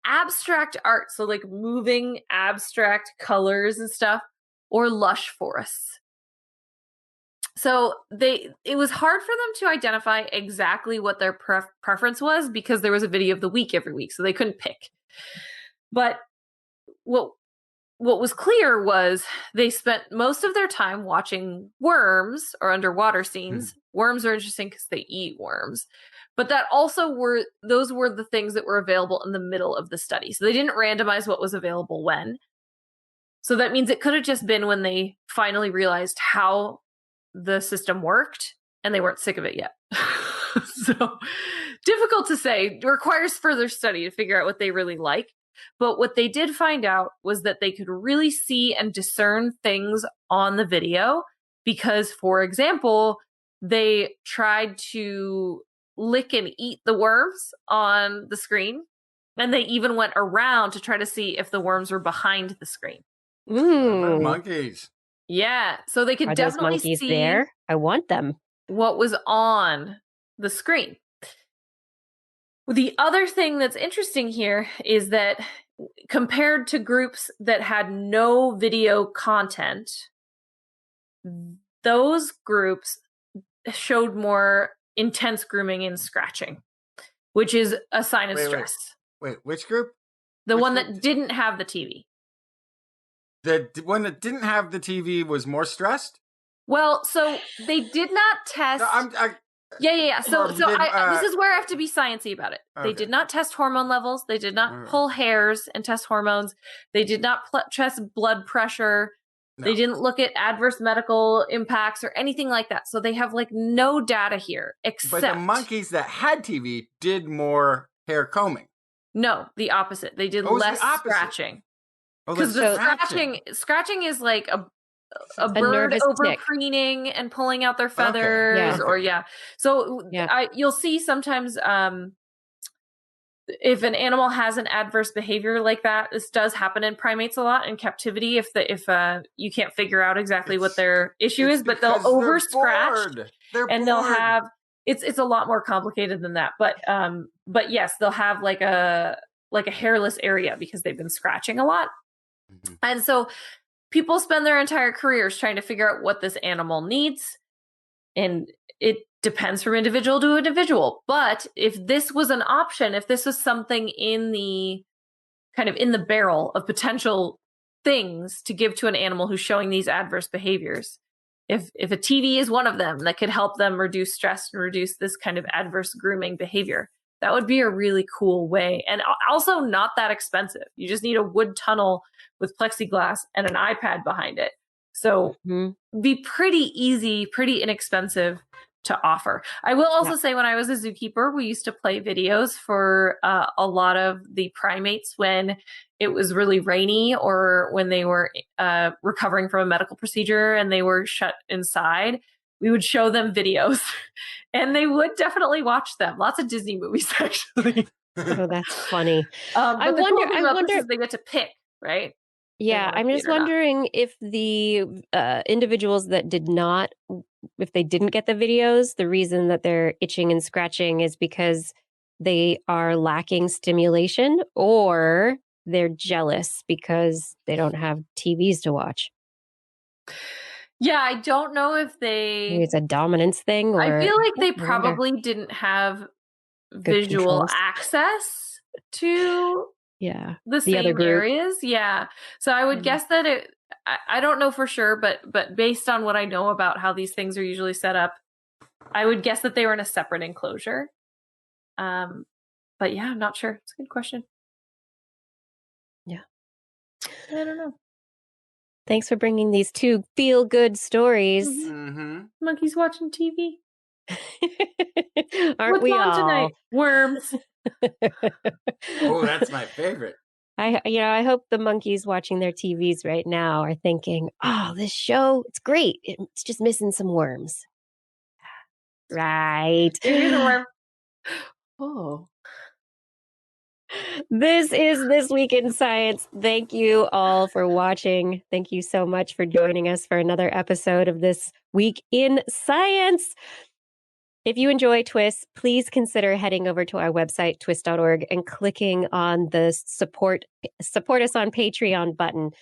abstract art, so like moving abstract colors and stuff, or lush forests. So it was hard for them to identify exactly what their preference was because there was a video of the week every week, so they couldn't pick. But what was clear was they spent most of their time watching worms or underwater scenes. Worms are interesting because they eat worms. But that also those were the things that were available in the middle of the study. So they didn't randomize what was available when. So that means it could have just been when they finally realized how the system worked and they weren't sick of it yet. So difficult to say. It requires further study to figure out what they really like. But what they did find out was that they could really see and discern things on the video because, for example, they tried to lick and eat the worms on the screen. And they even went around to try to see if the worms were behind the screen. Monkeys. Yeah. So they could definitely those monkeys see there. I want them. What was on the screen. The other thing that's interesting here is that compared to groups that had no video content, those groups showed more intense grooming and scratching, which is a sign of stress. Wait, which group? The one that didn't have the TV. The one that didn't have the TV was more stressed? Well, so they did not test. No, Yeah. So this is where I have to be sciencey about it. Okay. They did not test hormone levels. They did not pull hairs and test hormones. They did not test blood pressure. No. They didn't look at adverse medical impacts or anything like that. So they have like no data here except. But the monkeys that had TV did more hair combing. No, the opposite. They did less scratching. Because the scratching is like a bird over preening and pulling out their feathers, So you'll see sometimes if an animal has an adverse behavior like that. This does happen in primates a lot in captivity. If you can't figure out exactly what their issue is, but they'll over scratch and they'll have. It's a lot more complicated than that, but yes, they'll have like a hairless area because they've been scratching a lot. Mm-hmm. And so people spend their entire careers trying to figure out what this animal needs. And it depends from individual to individual. But if this was an option, if this was something in the barrel of potential things to give to an animal who's showing these adverse behaviors, if a TV is one of them that could help them reduce stress and reduce this kind of adverse grooming behavior, that would be a really cool way. And also not that expensive. You just need a wood tunnel with plexiglass and an iPad behind it. So be pretty easy, pretty inexpensive to offer. I will also say when I was a zookeeper, we used to play videos for a lot of the primates when it was really rainy or when they were recovering from a medical procedure and they were shut inside. We would show them videos and they would definitely watch them. Lots of Disney movies, actually. Oh, that's funny. I wonder if they get to pick, right? Yeah, I'm just wondering if the individuals that if they didn't get the videos, the reason that they're itching and scratching is because they are lacking stimulation or they're jealous because they don't have TVs to watch. Yeah, I don't know if maybe it's a dominance thing. Or, I feel like they probably didn't have visual access to the same other group. Areas. Yeah. So I would guess that I don't know for sure, but based on what I know about how these things are usually set up, I would guess that they were in a separate enclosure. But yeah, I'm not sure. It's a good question. Yeah. I don't know. Thanks for bringing these two feel-good stories. Mm-hmm. Monkeys watching TV. Aren't we all? Tonight? Worms. Oh, that's my favorite. I hope the monkeys watching their TVs right now are thinking, "Oh, this show, it's great. It's just missing some worms." Right. Here's a worm. Oh. This is This Week in Science. Thank you all for watching. Thank you so much for joining us for another episode of This Week in Science. If you enjoy TWIS, please consider heading over to our website, twis.org, and clicking on the support us on Patreon button.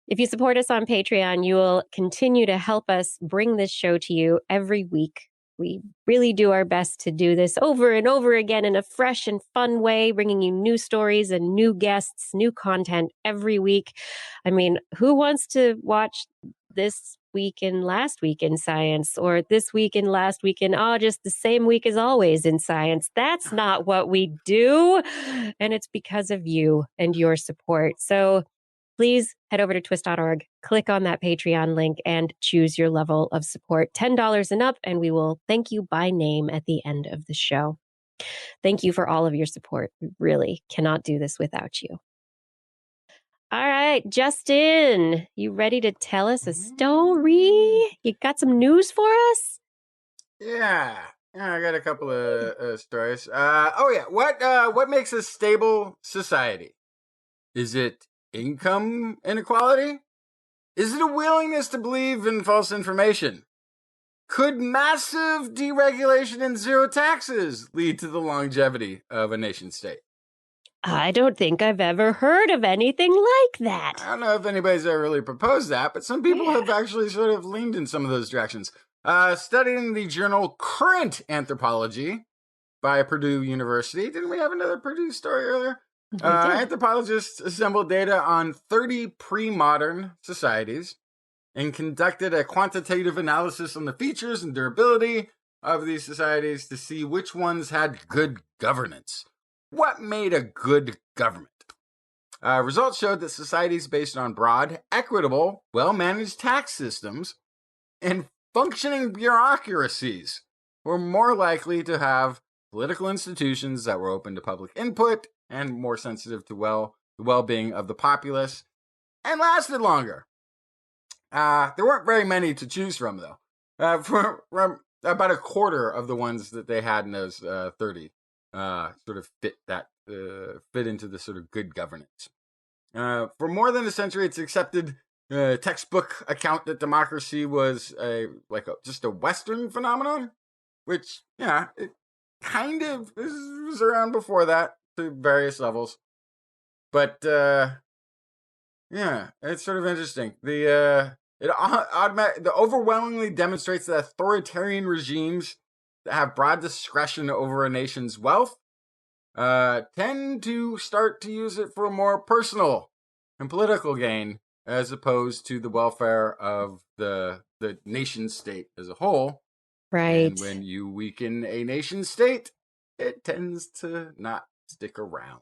If you support us on Patreon, you will continue to help us bring this show to you every week. We really do our best to do this over and over again in a fresh and fun way, bringing you new stories and new guests, new content every week. I mean, who wants to watch This Week and Last Week in Science, or This Week and Last Week in just the same week as always in science? That's not what we do. And it's because of you and your support. So please head over to twis.org, click on that Patreon link, and choose your level of support. $10 and up, and we will thank you by name at the end of the show. Thank you for all of your support. We really cannot do this without you. All right, Justin, you ready to tell us a story? You got some news for us? Yeah, I got a couple of stories. What makes a stable society? Is it income inequality? Is it a willingness to believe in false information? Could massive deregulation and zero taxes lead to the longevity of a nation state? I don't think I've ever heard of anything like that. I don't know if anybody's ever really proposed that, but some people have actually sort of leaned in some of those directions. Studying the journal Current Anthropology by Purdue University. Didn't we have another Purdue story earlier? Anthropologists assembled data on 30 pre-modern societies and conducted a quantitative analysis on the features and durability of these societies to see which ones had good governance. What made a good government? Results showed that societies based on broad, equitable, well-managed tax systems and functioning bureaucracies were more likely to have political institutions that were open to public input and more sensitive to the well-being of the populace, and lasted longer. There weren't very many to choose from, though. From about a quarter of the ones that they had in those 30 sort of fit into the sort of good governance. For more than a century, it's accepted textbook account that democracy was just a Western phenomenon, which, it kind of was around before that to various levels. But, it's sort of interesting. It overwhelmingly demonstrates that authoritarian regimes that have broad discretion over a nation's wealth tend to start to use it for more personal and political gain, as opposed to the welfare of the nation state as a whole. Right. And when you weaken a nation state, it tends to not stick around.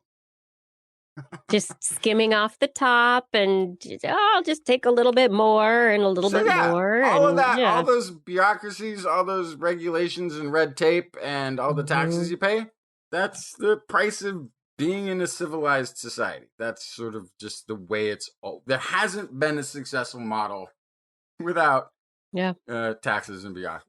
Just skimming off the top, and I'll just take a little bit more and a little bit more. All of that, all those bureaucracies, all those regulations and red tape, and all the taxes you pay, that's the price of being in a civilized society. That's sort of just the way it's all. There hasn't been a successful model without taxes and bureaucracy.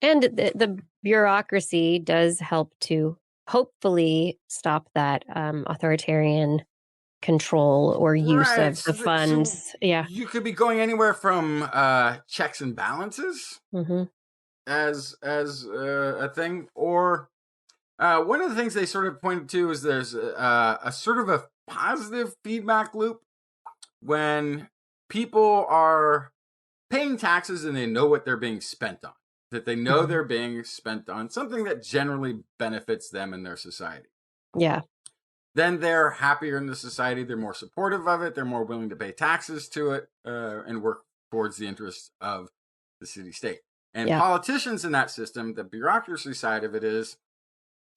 And the bureaucracy does help to hopefully stop that authoritarian control or use of the funds. You could be going anywhere from checks and balances as a thing, or one of the things they sort of pointed to is there's a sort of a positive feedback loop when people are paying taxes and they know what they're being spent on. That they know they're being spent on something that generally benefits them and their society. Yeah. Then they're happier in the society. They're more supportive of it. They're more willing to pay taxes to it and work towards the interests of the city-state. And politicians in that system, the bureaucracy side of it is,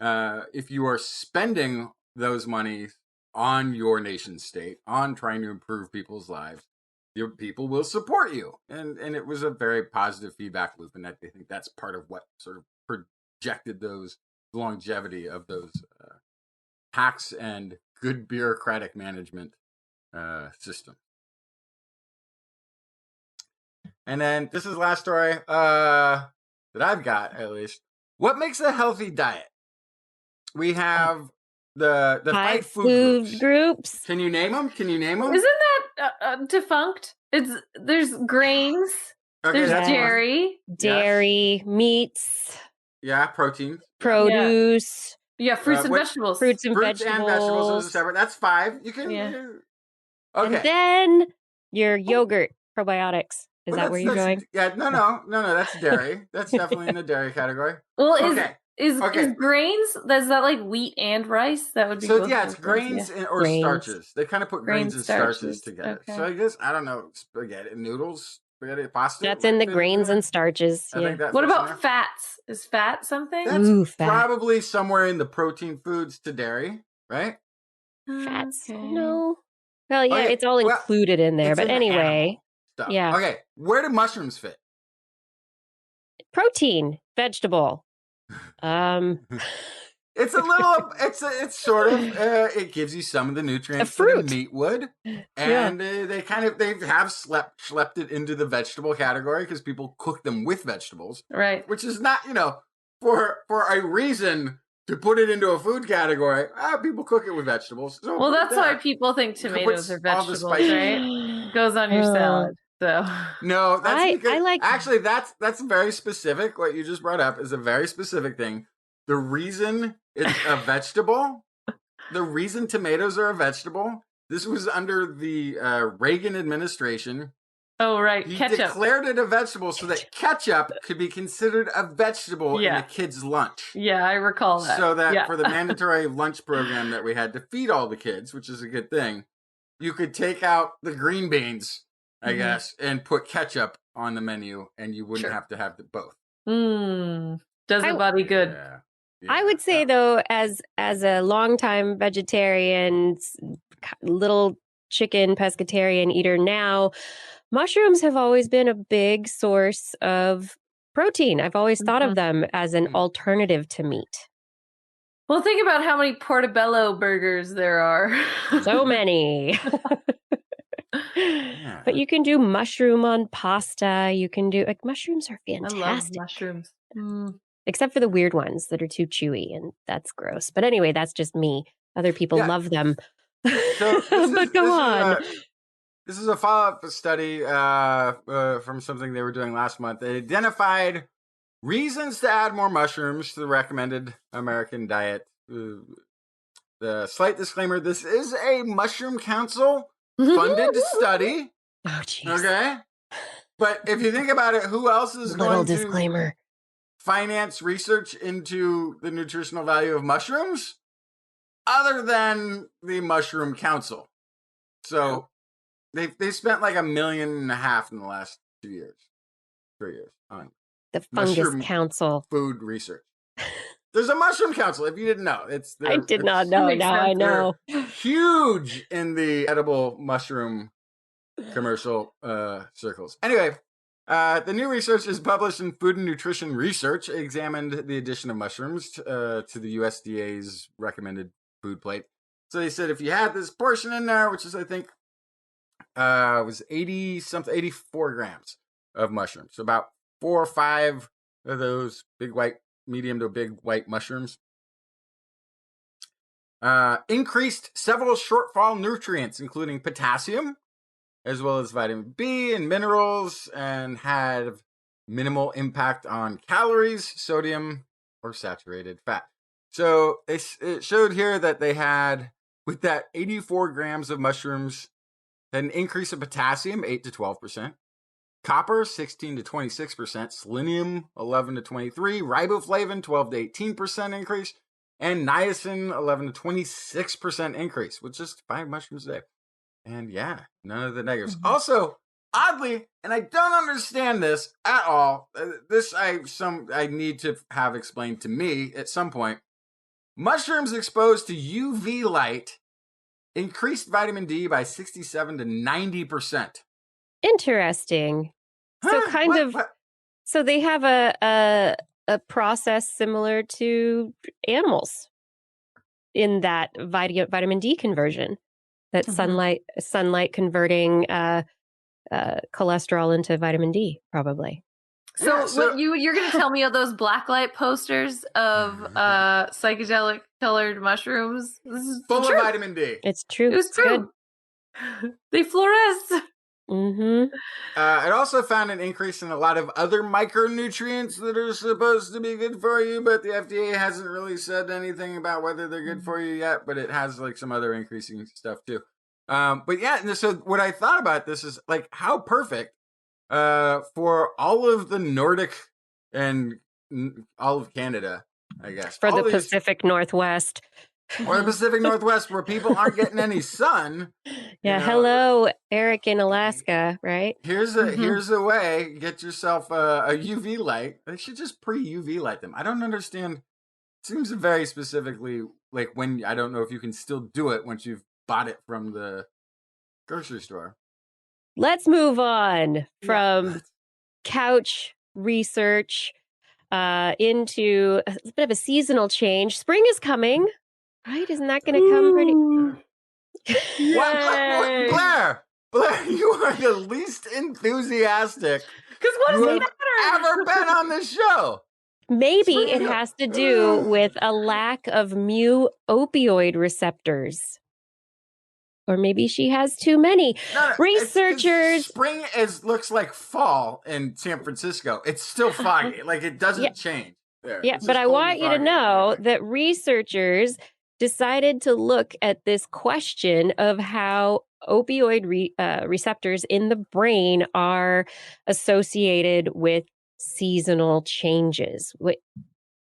if you are spending those monies on your nation-state, on trying to improve people's lives, your people will support you. And it was a very positive feedback loop. And I think that's part of what sort of projected the longevity of those tax and good bureaucratic management system. And then this is the last story that I've got, at least. What makes a healthy diet? We have the 5 food groups. Can you name them? Isn't that defunct? There's grains. Okay, there's dairy, meats. Yeah, protein. Produce. Yeah, fruits and vegetables. Fruits and vegetables are separate. That's 5. You can. Okay. And then your yogurt probiotics. Is that where you're going? Yeah, no. That's dairy. That's definitely in the dairy category. Well, Is grains? Is that like wheat and rice? That would be it's grains or starches. They kind of put grains and starches together. Okay. So I guess I don't know, spaghetti noodles, spaghetti pasta. That's in the grains and starches. What about fats? Is fat something? That's probably somewhere in the protein foods to dairy, right? Fats? No. Well, it's all included in there. But anyway, stuff. Okay, where do mushrooms fit? Protein, vegetable. It's a little. It's sort of. It gives you some of the nutrients that a meat would, and they have schlepped it into the vegetable category because people cook them with vegetables, right? Which is not, for a reason to put it into a food category. People cook it with vegetables. So that's why people think tomatoes are vegetables, right? Goes on your salad. So no, actually that's very specific. What you just brought up is a very specific thing. The reason it's a vegetable, the reason tomatoes are a vegetable, this was under the Reagan administration. Oh, right. He Ketchup. declared it a vegetable so that ketchup could be considered a vegetable in a kid's lunch. Yeah, I recall that. So that for the mandatory lunch program that we had to feed all the kids, which is a good thing, you could take out the green beans, I guess, and put ketchup on the menu, and you wouldn't have to have both. Does the body good. Yeah. I would say, though, as a longtime vegetarian, little chicken pescatarian eater now, mushrooms have always been a big source of protein. I've always thought of them as an alternative to meat. Well, think about how many portobello burgers there are. So many. But you can do mushroom on pasta. You can do, mushrooms are fantastic. I love mushrooms. Except for the weird ones that are too chewy, and that's gross. But anyway, that's just me. Other people love them. So but go on. This is a follow-up study from something they were doing last month. They identified reasons to add more mushrooms to the recommended American diet. The slight disclaimer, this is a Mushroom Council funded study. Oh, jeez. Okay? But if you think about it, who else is going to finance research into the nutritional value of mushrooms other than the Mushroom Council? So they spent like $1.5 million in the last 3 years on the Fungus Council food research. There's a Mushroom Council, if you didn't know. I did not know. Now I know. Huge in the edible mushroom commercial circles. Anyway, the new research is published in Food and Nutrition Research. It examined the addition of mushrooms to the USDA's recommended food plate. So they said if you had this portion in there, which is I think was 84 grams of mushrooms. So about 4 or 5 of those medium to big white mushrooms. Increased several shortfall nutrients, including potassium, as well as vitamin B and minerals, and had minimal impact on calories, sodium, or saturated fat. So it showed here that they had, with that 84 grams of mushrooms, had an increase of potassium, 8 to 12%, copper, 16 to 26%, selenium, 11 to 23%, riboflavin, 12 to 18% increase, and niacin, 11 to 26% increase, with just 5 mushrooms a day. And none of the negatives. Also, oddly, and I don't understand this at all, this I need to have explained to me at some point. Mushrooms exposed to UV light increased vitamin D by 67 to 90%. Interesting. So so they have a process similar to animals in that vitamin D conversion, that sunlight converting cholesterol into vitamin D, probably. So what you're going to tell me of those blacklight posters of psychedelic colored mushrooms? This is full of vitamin D. It's true. It's true. They fluoresce. Mm-hmm. It also found an increase in a lot of other micronutrients that are supposed to be good for you, but the FDA hasn't really said anything about whether they're good for you yet, but it has like some other increasing stuff too. So what I thought about this is like how perfect for all of the Nordic and all of Canada, I guess. For the Pacific Northwest. Or the Pacific Northwest, where people aren't getting any sun. Yeah, hello, Eric in Alaska, right? Here's a way. Get yourself a UV light. They should just pre-UV light them. I don't understand. It seems very specifically like when, I don't know if you can still do it once you've bought it from the grocery store. Let's move on from couch research into a bit of a seasonal change. Spring is coming. Right? Isn't that going to come pretty? What? Blair, you are the least enthusiastic. Because what does it matter? Ever been on this show? Maybe it has to do with a lack of mu opioid receptors. Or maybe she has too many. Researchers. Spring looks like fall in San Francisco. It's still foggy. Like it doesn't change. There. Yeah, but I want you to know that researchers decided to look at this question of how opioid receptors in the brain are associated with seasonal changes.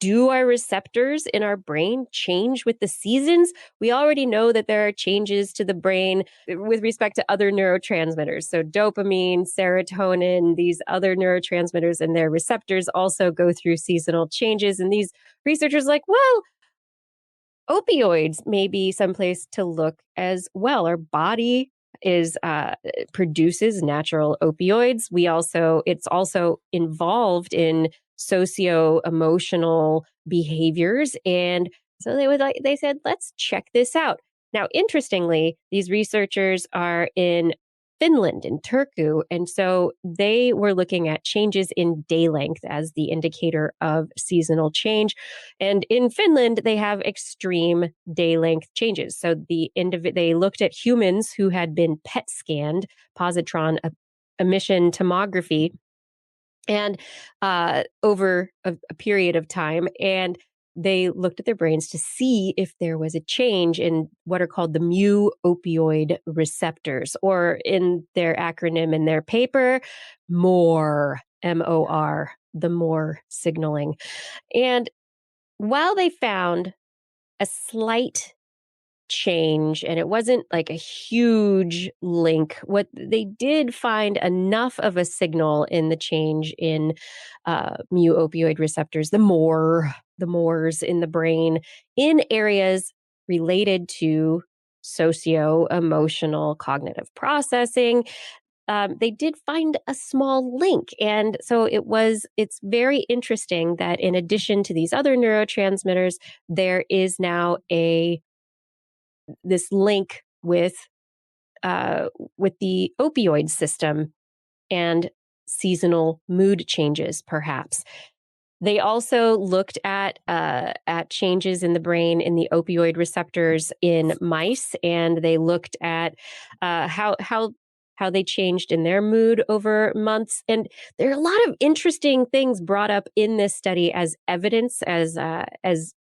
Do our receptors in our brain change with the seasons? We already know that there are changes to the brain with respect to other neurotransmitters. So dopamine, serotonin, these other neurotransmitters and their receptors also go through seasonal changes. And these researchers are like, well, opioids may be someplace to look as well. Our body produces natural opioids. It's also involved in socio-emotional behaviors. And so they said, let's check this out. Now, interestingly, these researchers are in Finland, in Turku. And so they were looking at changes in day length as the indicator of seasonal change. And in Finland, they have extreme day length changes. So they looked at humans who had been PET scanned, positron emission tomography, and over a period of time. And they looked at their brains to see if there was a change in what are called the mu opioid receptors, or in their acronym in their paper, MOR, MOR, the MOR signaling. And while they found a slight change, and it wasn't like a huge link, what they did find enough of a signal in the change in mu opioid receptors, the MORs in the brain, in areas related to socio-emotional cognitive processing. They did find a small link. And so it's very interesting that in addition to these other neurotransmitters, there is now this link with the opioid system and seasonal mood changes, perhaps. They also looked at changes in the brain in the opioid receptors in mice, and they looked at how they changed in their mood over months. And there are a lot of interesting things brought up in this study as evidence, as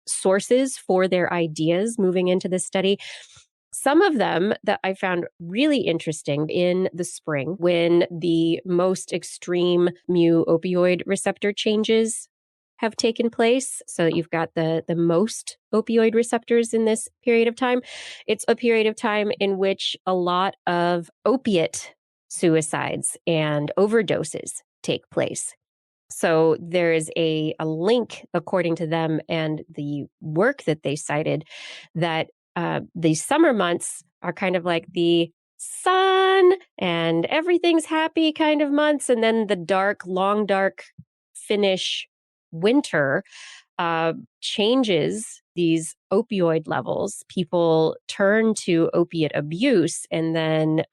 sources for their ideas moving into this study. Some of them that I found really interesting in the spring, when the most extreme mu opioid receptor changes have taken place. So that you've got the most opioid receptors in this period of time. It's a period of time in which a lot of opiate suicides and overdoses take place. So there is a link, according to them and the work that they cited, that the summer months are kind of like the sun and everything's happy kind of months. And then the long, dark Finnish winter changes these opioid levels. People turn to opiate abuse, and then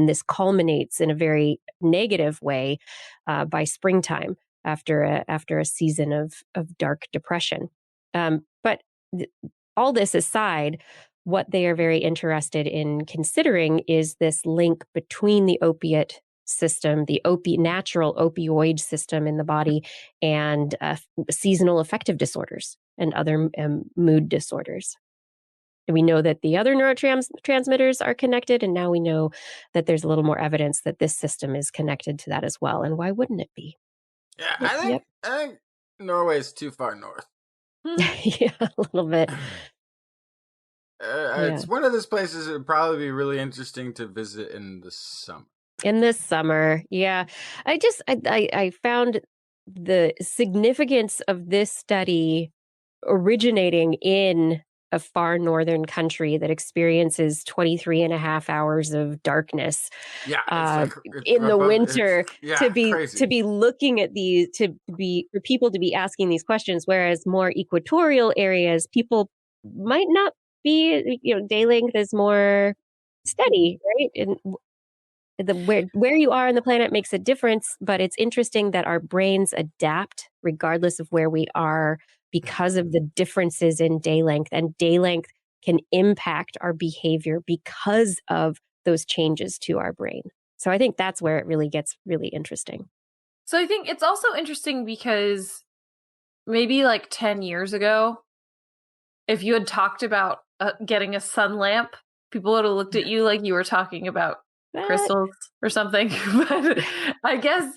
this culminates in a very negative way by springtime after a season of dark depression. But all this aside, what they are very interested in considering is this link between the opiate system, the natural opioid system in the body, and seasonal affective disorders and other mood disorders. We know that the other neurotransmitters are connected, and now we know that there's a little more evidence that this system is connected to that as well. And why wouldn't it be? Yeah, I think Norway is too far north. Yeah, a little bit. It's one of those places that would probably be really interesting to visit in the summer. In this summer, yeah. I found the significance of this study originating in a far northern country that experiences 23 and a half hours of darkness in the winter, to be looking at these, for people to be asking these questions, whereas more equatorial areas, people might not be, day length is more steady, right? And where you are on the planet makes a difference, but it's interesting that our brains adapt regardless of where we are because of the differences in day length, and day length can impact our behavior because of those changes to our brain. So I think that's where it really gets really interesting. So I think it's also interesting because maybe like 10 years ago, if you had talked about getting a sun lamp, people would have looked at you like you were talking about crystals or something. But I guess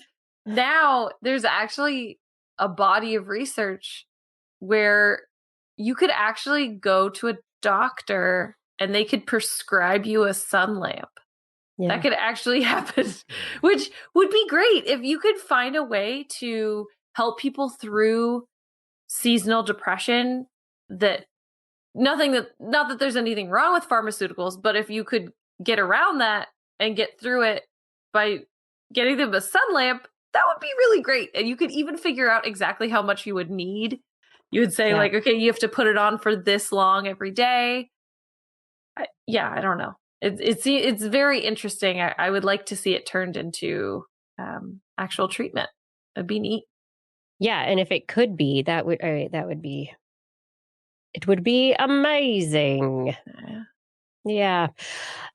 now there's actually a body of research where you could actually go to a doctor and they could prescribe you a sun lamp. Yeah. That could actually happen, which would be great if you could find a way to help people through seasonal depression. Not that there's anything wrong with pharmaceuticals, but if you could get around that and get through it by getting them a sun lamp, that would be really great. And you could even figure out exactly how much you would need. You would say like, okay, you have to put it on for this long every day. I don't know. It's very interesting. I would like to see it turned into actual treatment. That'd be neat. Yeah, and if it could be, it would be amazing. Yeah.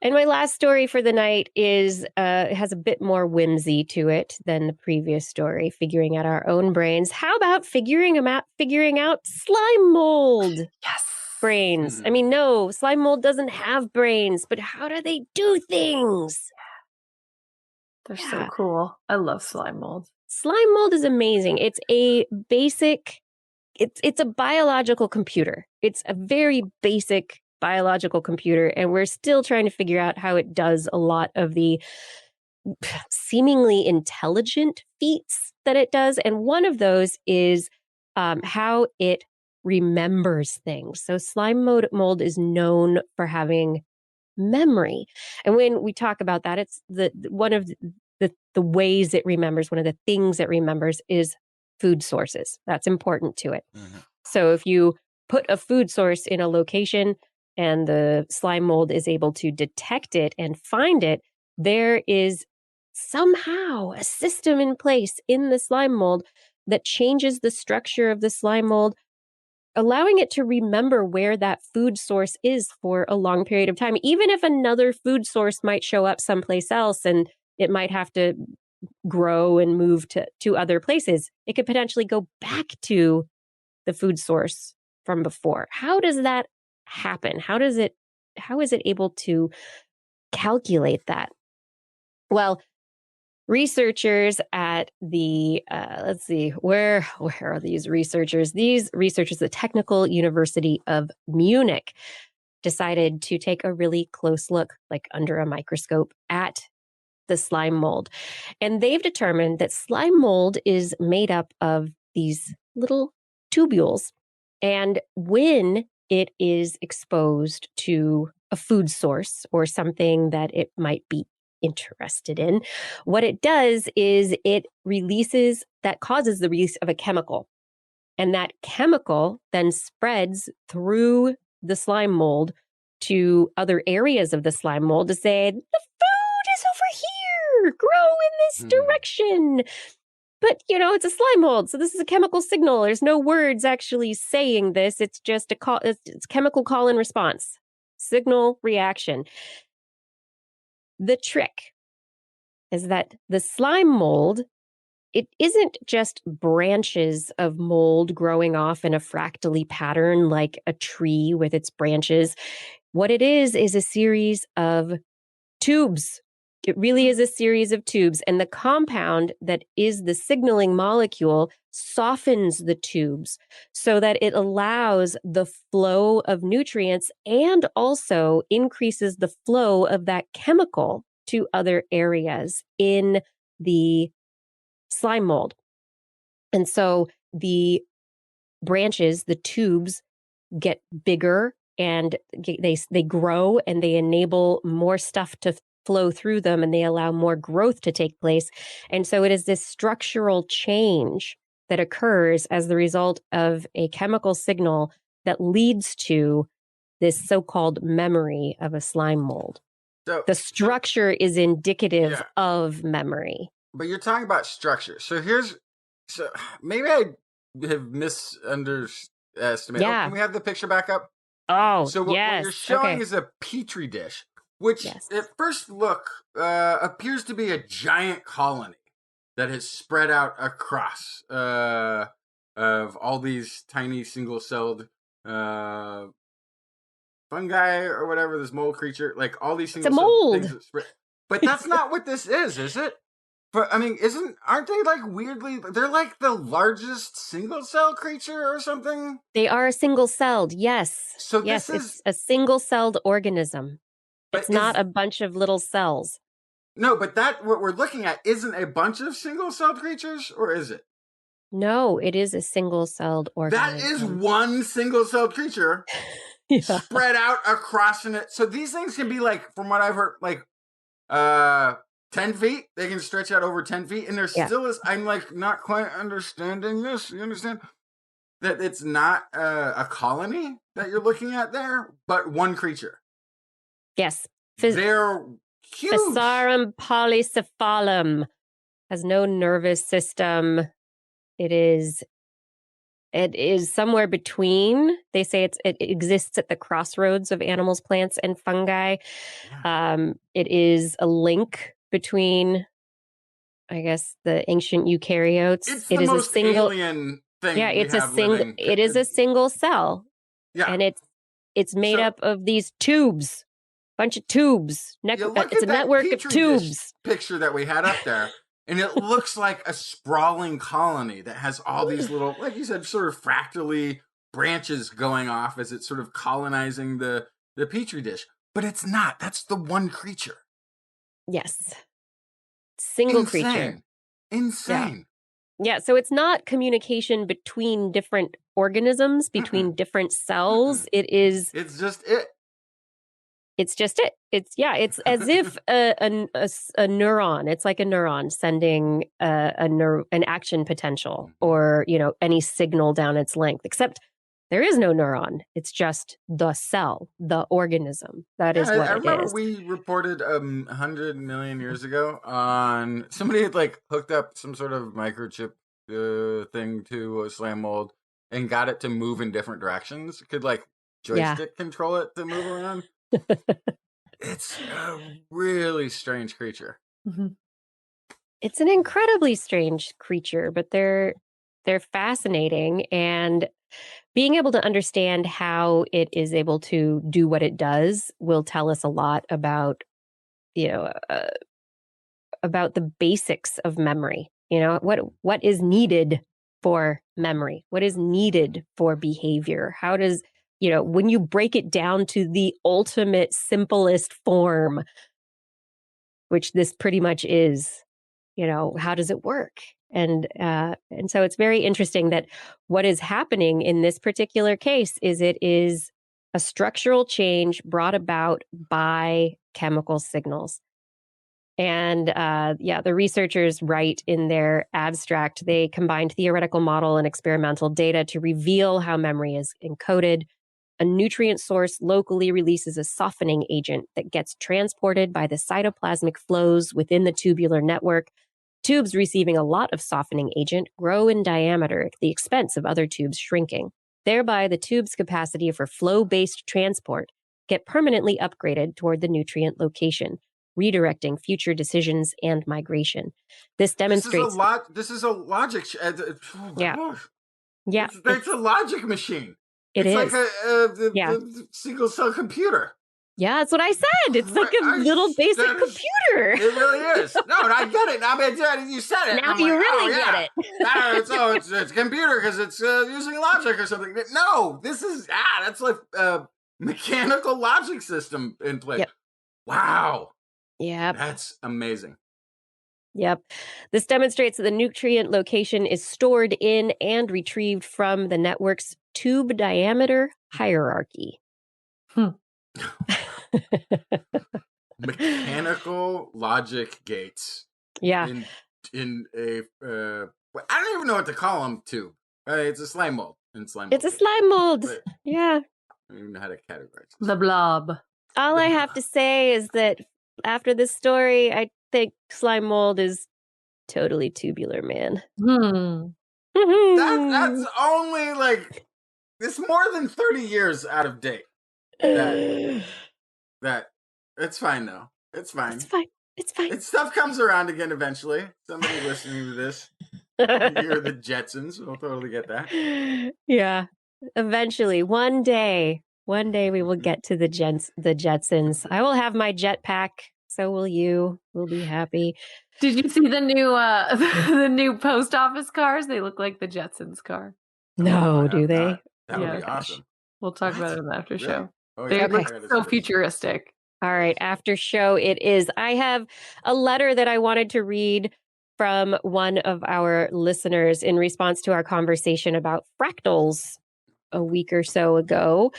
And my last story for the night has a bit more whimsy to it than the previous story, figuring out our own brains. How about figuring out slime mold? Yes. Brains. I mean, no, slime mold doesn't have brains, but how do they do things? They're so cool. I love slime mold. Slime mold is amazing. It's a basic, it's a biological computer. It's a very basic biological computer, and we're still trying to figure out how it does a lot of the seemingly intelligent feats that it does. And one of those is how it remembers things. So slime mold is known for having memory. And when we talk about that, it's one of the ways it remembers, one of the things it remembers is food sources. That's important to it. Mm-hmm. So if you put a food source in a location and the slime mold is able to detect it and find it, there is somehow a system in place in the slime mold that changes the structure of the slime mold, allowing it to remember where that food source is for a long period of time. Even if another food source might show up someplace else and it might have to grow and move to other places, it could potentially go back to the food source from before. How does that happen? How is it able to calculate that? Well, researchers at the, let's see, where are these researchers? These researchers, the Technical University of Munich, decided to take a really close look, like under a microscope, at the slime mold. And they've determined that slime mold is made up of these little tubules. And when it is exposed to a food source or something that it might be interested in, what it does is it causes the release of a chemical. And that chemical then spreads through the slime mold to other areas of the slime mold to say, the food is over here, grow in this direction. But, it's a slime mold, so this is a chemical signal. There's no words actually saying this. It's just it's chemical call and response, signal reaction. The trick is that the slime mold, it isn't just branches of mold growing off in a fractally pattern like a tree with its branches. What it is a series of tubes. It really is a series of tubes, and the compound that is the signaling molecule softens the tubes so that it allows the flow of nutrients and also increases the flow of that chemical to other areas in the slime mold. And so the branches, the tubes, get bigger and they grow, and they enable more stuff to flow through them, and they allow more growth to take place. And so it is this structural change that occurs as the result of a chemical signal that leads to this so-called memory of a slime mold. So the structure is indicative of memory. But you're talking about structure. So maybe I have misunderestimated. Yeah. Can we have the picture back up? Oh, so what you're showing is a petri dish, which at first look appears to be a giant colony that has spread out across of all these tiny single-celled fungi or whatever, this mold creature, like all these It's a single mold. things that spread. But that's not what this is it? But I mean, aren't they like weirdly? They're like the largest single cell creature or something. They are single-celled, yes. So yes, this it's a single-celled organism. It's not a bunch of little cells. No, but what we're looking at isn't a bunch of single-celled creatures, or is it? No, it is a single-celled organism. That is one single-celled creature spread out across it. So these things can be like, from what I've heard, like 10 feet. They can stretch out over 10 feet. And there still is, I'm like not quite understanding this. You understand? That it's not a colony that you're looking at there, but one creature. Yes. They're huge. Physarum polycephalum has no nervous system. It is somewhere between. They say it exists at the crossroads of animals, plants, and fungi. Yeah. It is a link between, I guess, the ancient eukaryotes. It's the most alien thing. Yeah, it's a single. It is a single cell. Yeah, and it's made up of these tubes. Bunch of tubes. It's a network of tubes. Picture that we had up there. And it looks like a sprawling colony that has all these little, like you said, sort of fractally branches going off as it's sort of colonizing the petri dish. But it's not. That's the one creature. Yes. Single creature. Insane. Yeah, so it's not communication between different organisms, between different cells. It's just it. It's just it. It's as if a neuron. It's like a neuron sending an action potential or, any signal down its length, except there is no neuron. It's just the cell, the organism. That is what it is. I remember we reported 100 million years ago on somebody had like hooked up some sort of microchip thing to a slam mold and got it to move in different directions. It could like joystick control it to move around. It's a really strange creature. Mm-hmm. It's an incredibly strange creature, but they're fascinating, and being able to understand how it is able to do what it does will tell us a lot about, about the basics of memory. What is needed for memory? What is needed for behavior? How does when you break it down to the ultimate, simplest form, which this pretty much is, how does it work? And so it's very interesting that what is happening in this particular case is it is a structural change brought about by chemical signals. And the researchers write in their abstract, they combined theoretical model and experimental data to reveal how memory is encoded. A nutrient source locally releases a softening agent that gets transported by the cytoplasmic flows within the tubular network. Tubes receiving a lot of softening agent grow in diameter at the expense of other tubes shrinking. Thereby, the tube's capacity for flow-based transport get permanently upgraded toward the nutrient location, redirecting future decisions and migration. This demonstrates... This is a logic... Yeah. It's a logic machine. It's like a single cell computer. Yeah, that's what I said. It's like a little basic computer. It really is. No, I get it. I mean, you said it. Now you really get it. It's a computer because it's using logic or something. No, this is that's like a mechanical logic system in place. Yep. Wow. Yeah, that's amazing. Yep. This demonstrates that the nutrient location is stored in and retrieved from the network's tube diameter hierarchy. Mechanical logic gates. Yeah. In a I don't even know what to call them. Tube. It's a slime mold. It's a slime mold. Yeah. I don't even know how to categorize it. The blob. All I have to say is that after this story, I think slime mold is totally tubular, man. That's only like it's more than 30 years out of date. That it's fine though. It's fine. It's fine. Stuff comes around again eventually. Somebody listening to this, you're the Jetsons. We'll totally get that. Yeah. Eventually, one day we will get to the Jetsons. I will have my jetpack. So will you. We'll be happy. Did you see the new the new post office cars? They look like the Jetsons car. No, do they? Not. That would be awesome. We'll talk about it in the after show. Oh, They yeah. look so futuristic. All right, after show it is. I have a letter that I wanted to read from one of our listeners in response to our conversation about fractals a week or so ago.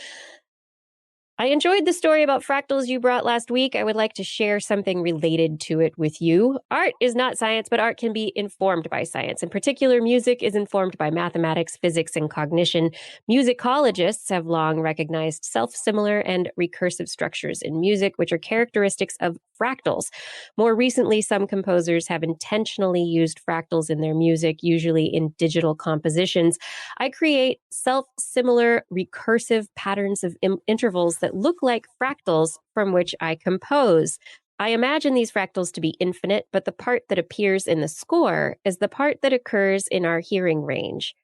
I enjoyed the story about fractals you brought last week. I would like to share something related to it with you. Art is not science, but art can be informed by science. In particular, music is informed by mathematics, physics, and cognition. Musicologists have long recognized self-similar and recursive structures in music, which are characteristics of fractals. More recently, some composers have intentionally used fractals in their music, usually in digital compositions. I create self-similar recursive patterns of intervals that look like fractals from which I compose. I imagine these fractals to be infinite, but the part that appears in the score is the part that occurs in our hearing range.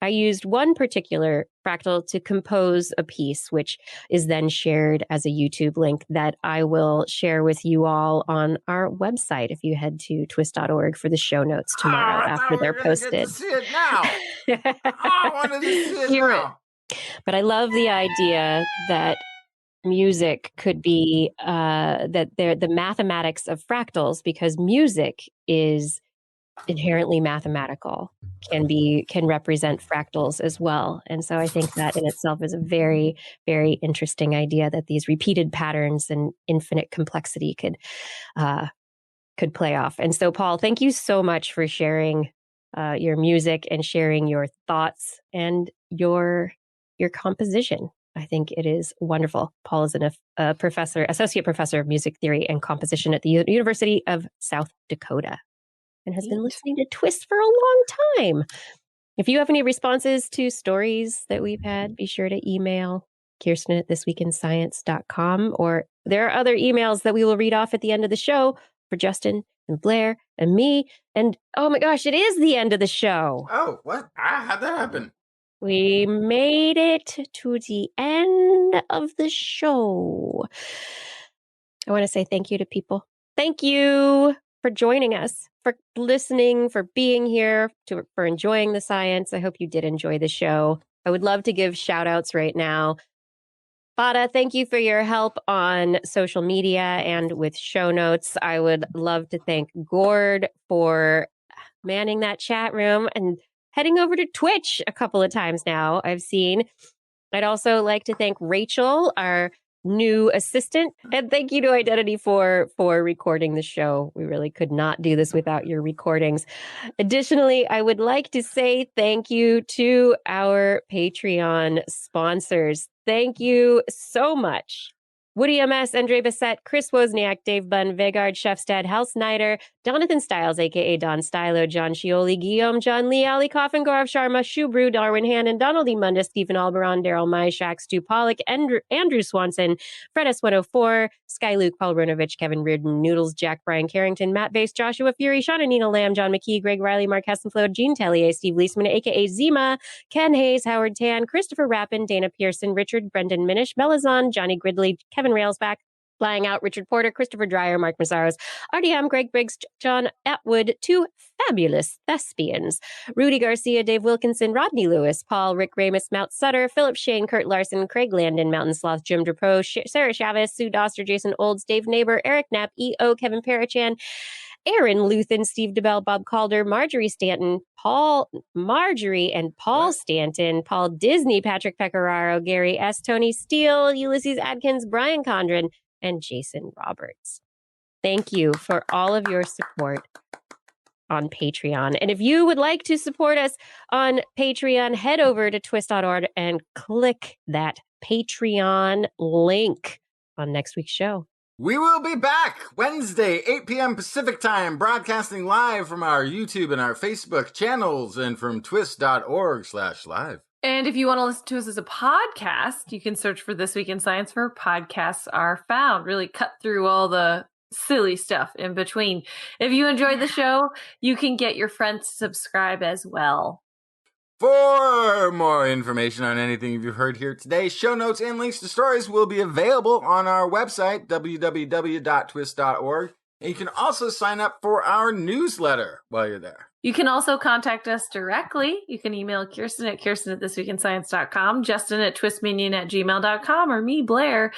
I used one particular fractal to compose a piece, which is then shared as a YouTube link that I will share with you all on our website if you head to twis.org for the show notes tomorrow after they're posted. Get to see it now. I wanted to see it now. But I love the idea that music could be that they're the mathematics of fractals, because music is inherently mathematical, can represent fractals as well. And so I think that in itself is a very, very interesting idea that these repeated patterns and infinite complexity could play off. And so, Paul, thank you so much for sharing your music and sharing your thoughts and your composition. I think it is wonderful. Paul is a professor, associate professor of music theory and composition at the University of South Dakota, and has been listening to TWIS for a long time. If you have any responses to stories that we've had, be sure to email Kirsten at thisweekinscience.com, or there are other emails that we will read off at the end of the show for Justin and Blair and me. And oh my gosh, it is the end of the show. Oh, what? How'd that happen? We made it to the end of the show. I want to say thank you to people. Thank you for joining us, for listening, for being here, for enjoying the science. I hope you did enjoy the show. I would love to give shout outs right now. Fada, thank you for your help on social media and with show notes. I would love to thank Gord for manning that chat room and heading over to Twitch a couple of times now, I've seen. I'd also like to thank Rachel, our new assistant, and thank you to Identity for recording the show. We really could not do this without your recordings. Additionally, I would like to say thank you to our Patreon sponsors. Thank you so much. Woody MS, Andre Bissett, Chris Wozniak, Dave Bunn, Vegard Shefstad, Hal Snyder, Jonathan Stiles, a.k.a. Don Stylo, John Scioli, Guillaume, John Lee, Ali Coffin, Gaurav Sharma, Shubru, Darwin Hannon, Donald E. Munda, Stephen Alberon, Daryl Myshak, Stu Pollock, Andrew Swanson, Fred S104, Sky Luke, Paul Runovich, Kevin Reardon, Noodles, Jack Brian Carrington, Matt Bass, Joshua Fury, Shauna Nina Lamb, John McKee, Greg Riley, Mark Hessenflode, Gene Tellier, Steve Leisman, a.k.a. Zima, Ken Hayes, Howard Tan, Christopher Rappin, Dana Pearson, Richard, Brendan Minish, Melazon, Johnny Gridley, Kevin Railsback, Flying Out, Richard Porter, Christopher Dreyer, Mark Mazzaros, RDM, Greg Briggs, John Atwood, two fabulous thespians, Rudy Garcia, Dave Wilkinson, Rodney Lewis, Paul, Rick Ramus, Mount Sutter, Philip Shane, Kurt Larson, Craig Landon, Mountain Sloth, Jim Drapeau, Sarah Chavez, Sue Doster, Jason Olds, Dave Neighbor, Eric Knapp, E.O., Kevin Parachan, Aaron Luthen, Steve DeBell, Bob Calder, Marjorie Stanton, Marjorie and Paul Stanton, Paul Disney, Patrick Pecoraro, Gary S., Tony Steele, Ulysses Adkins, Brian Condren, and Jason Roberts. Thank you for all of your support on Patreon. And if you would like to support us on Patreon, head over to twis.org and click that Patreon link on next week's show. We will be back Wednesday, 8 p.m. Pacific time, broadcasting live from our YouTube and our Facebook channels and from twis.org/live. And if you want to listen to us as a podcast, you can search for This Week in Science where podcasts are found. Really cut through all the silly stuff in between. If you enjoyed the show, you can get your friends to subscribe as well. For more information on anything you've heard here today, show notes and links to stories will be available on our website, www.twis.org. And you can also sign up for our newsletter while you're there. You can also contact us directly. You can email Kirsten at thisweekinscience.com, Justin at twistminion@gmail.com, or me, Blair,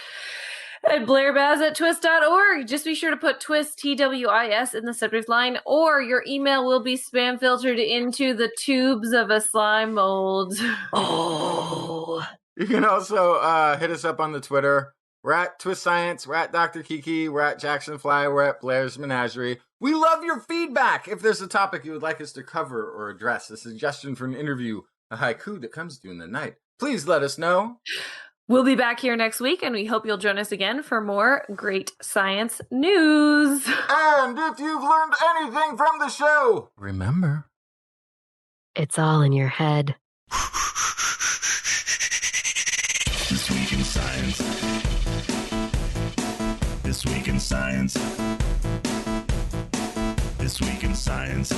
at blairbaz@twis.org. Just be sure to put TWIS, TWIS, in the subject line, or your email will be spam filtered into the tubes of a slime mold. Oh. You can also hit us up on the Twitter. We're at TWIS Science, we're at Dr. Kiki, we're at Jackson Fly, we're at Blair's Menagerie. We love your feedback. If there's a topic you would like us to cover or address, a suggestion for an interview, a haiku that comes to you in the night, please let us know. We'll be back here next week, and we hope you'll join us again for more great science news. And if you've learned anything from the show, remember, it's all in your head. This Week in Science. This Week in Science. This Week in Science.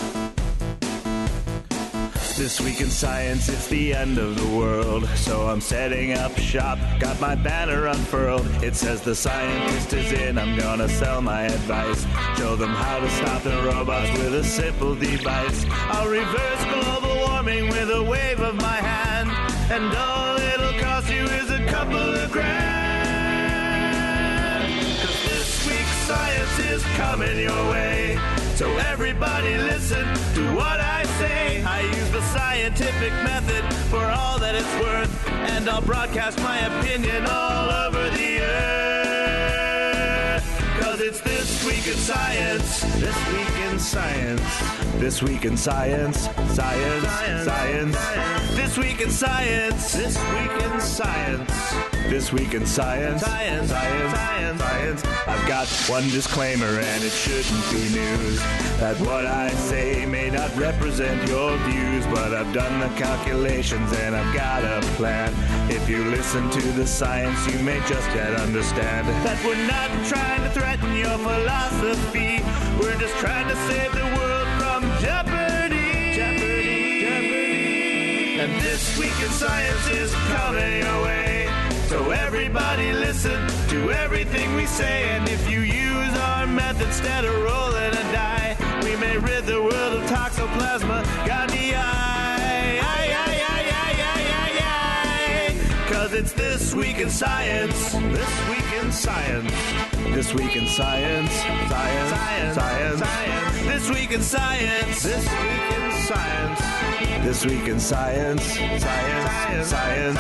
This Week in Science, it's the end of the world. So I'm setting up shop, got my banner unfurled. It says the scientist is in, I'm gonna sell my advice. Show them how to stop the robots with a simple device. I'll reverse global warming with a wave of my hand. And all it'll cost you is a couple of grand. 'Cause this week's science is coming your way. So everybody listen to what I say. I use the scientific method for all that it's worth, and I'll broadcast my opinion all over the earth. 'Cause it's This Week in Science. This Week in Science. This Week in Science. Science. Science. This Week in Science. This Week in Science. This Week in Science. Science. Science. Science. I've got one disclaimer, and it shouldn't be news, that what I say may not represent your views, but I've done the calculations and I've got a plan. If you listen to the science, you may just yet understand that we're not trying to threaten your philosophy. We're just trying to save the world from jeopardy. Jeopardy. And This Week in Science is coming your way. So everybody listen to everything we say. And if you use our method instead of rolling a die, we may rid the world of toxoplasma gondii. 'Cause it's This Week in Science. This Week in Science. This Week in Science. Science. Science. Science. This Week in Science. This Week in Science. This Week in Science. Science. Science.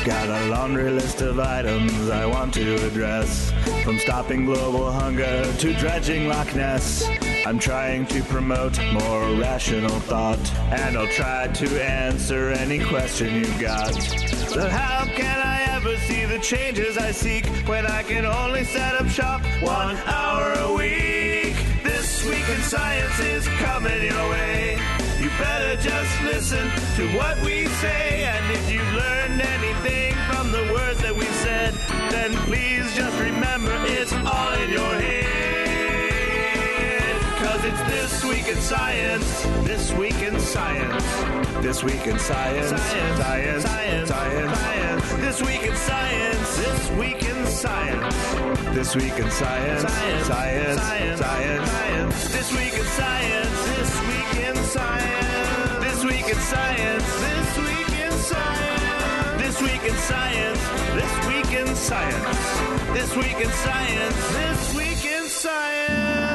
Got a laundry list of items I want to address, from stopping global hunger to dredging Loch Ness. I'm trying to promote more rational thought, and I'll try to answer any question you've got. So how can I ever see the changes I seek when I can only set up shop 1 hour a week? This Week in Science is coming your way. You better just listen to what we say, and if you've learned anything from the words that we've said, then please just remember it's all in your head. 'Cause it's This Week in Science. This Week in Science. This Week in Science. Science. Science. Science. Science. This Week in Science. This Week in Science. This Week in Science. Science. Science. Science. Science. This Week in Science. This Week in Science. This Week in Science. This Week in Science. This Week in Science. This Week in Science. This Week in Science. This Week in Science.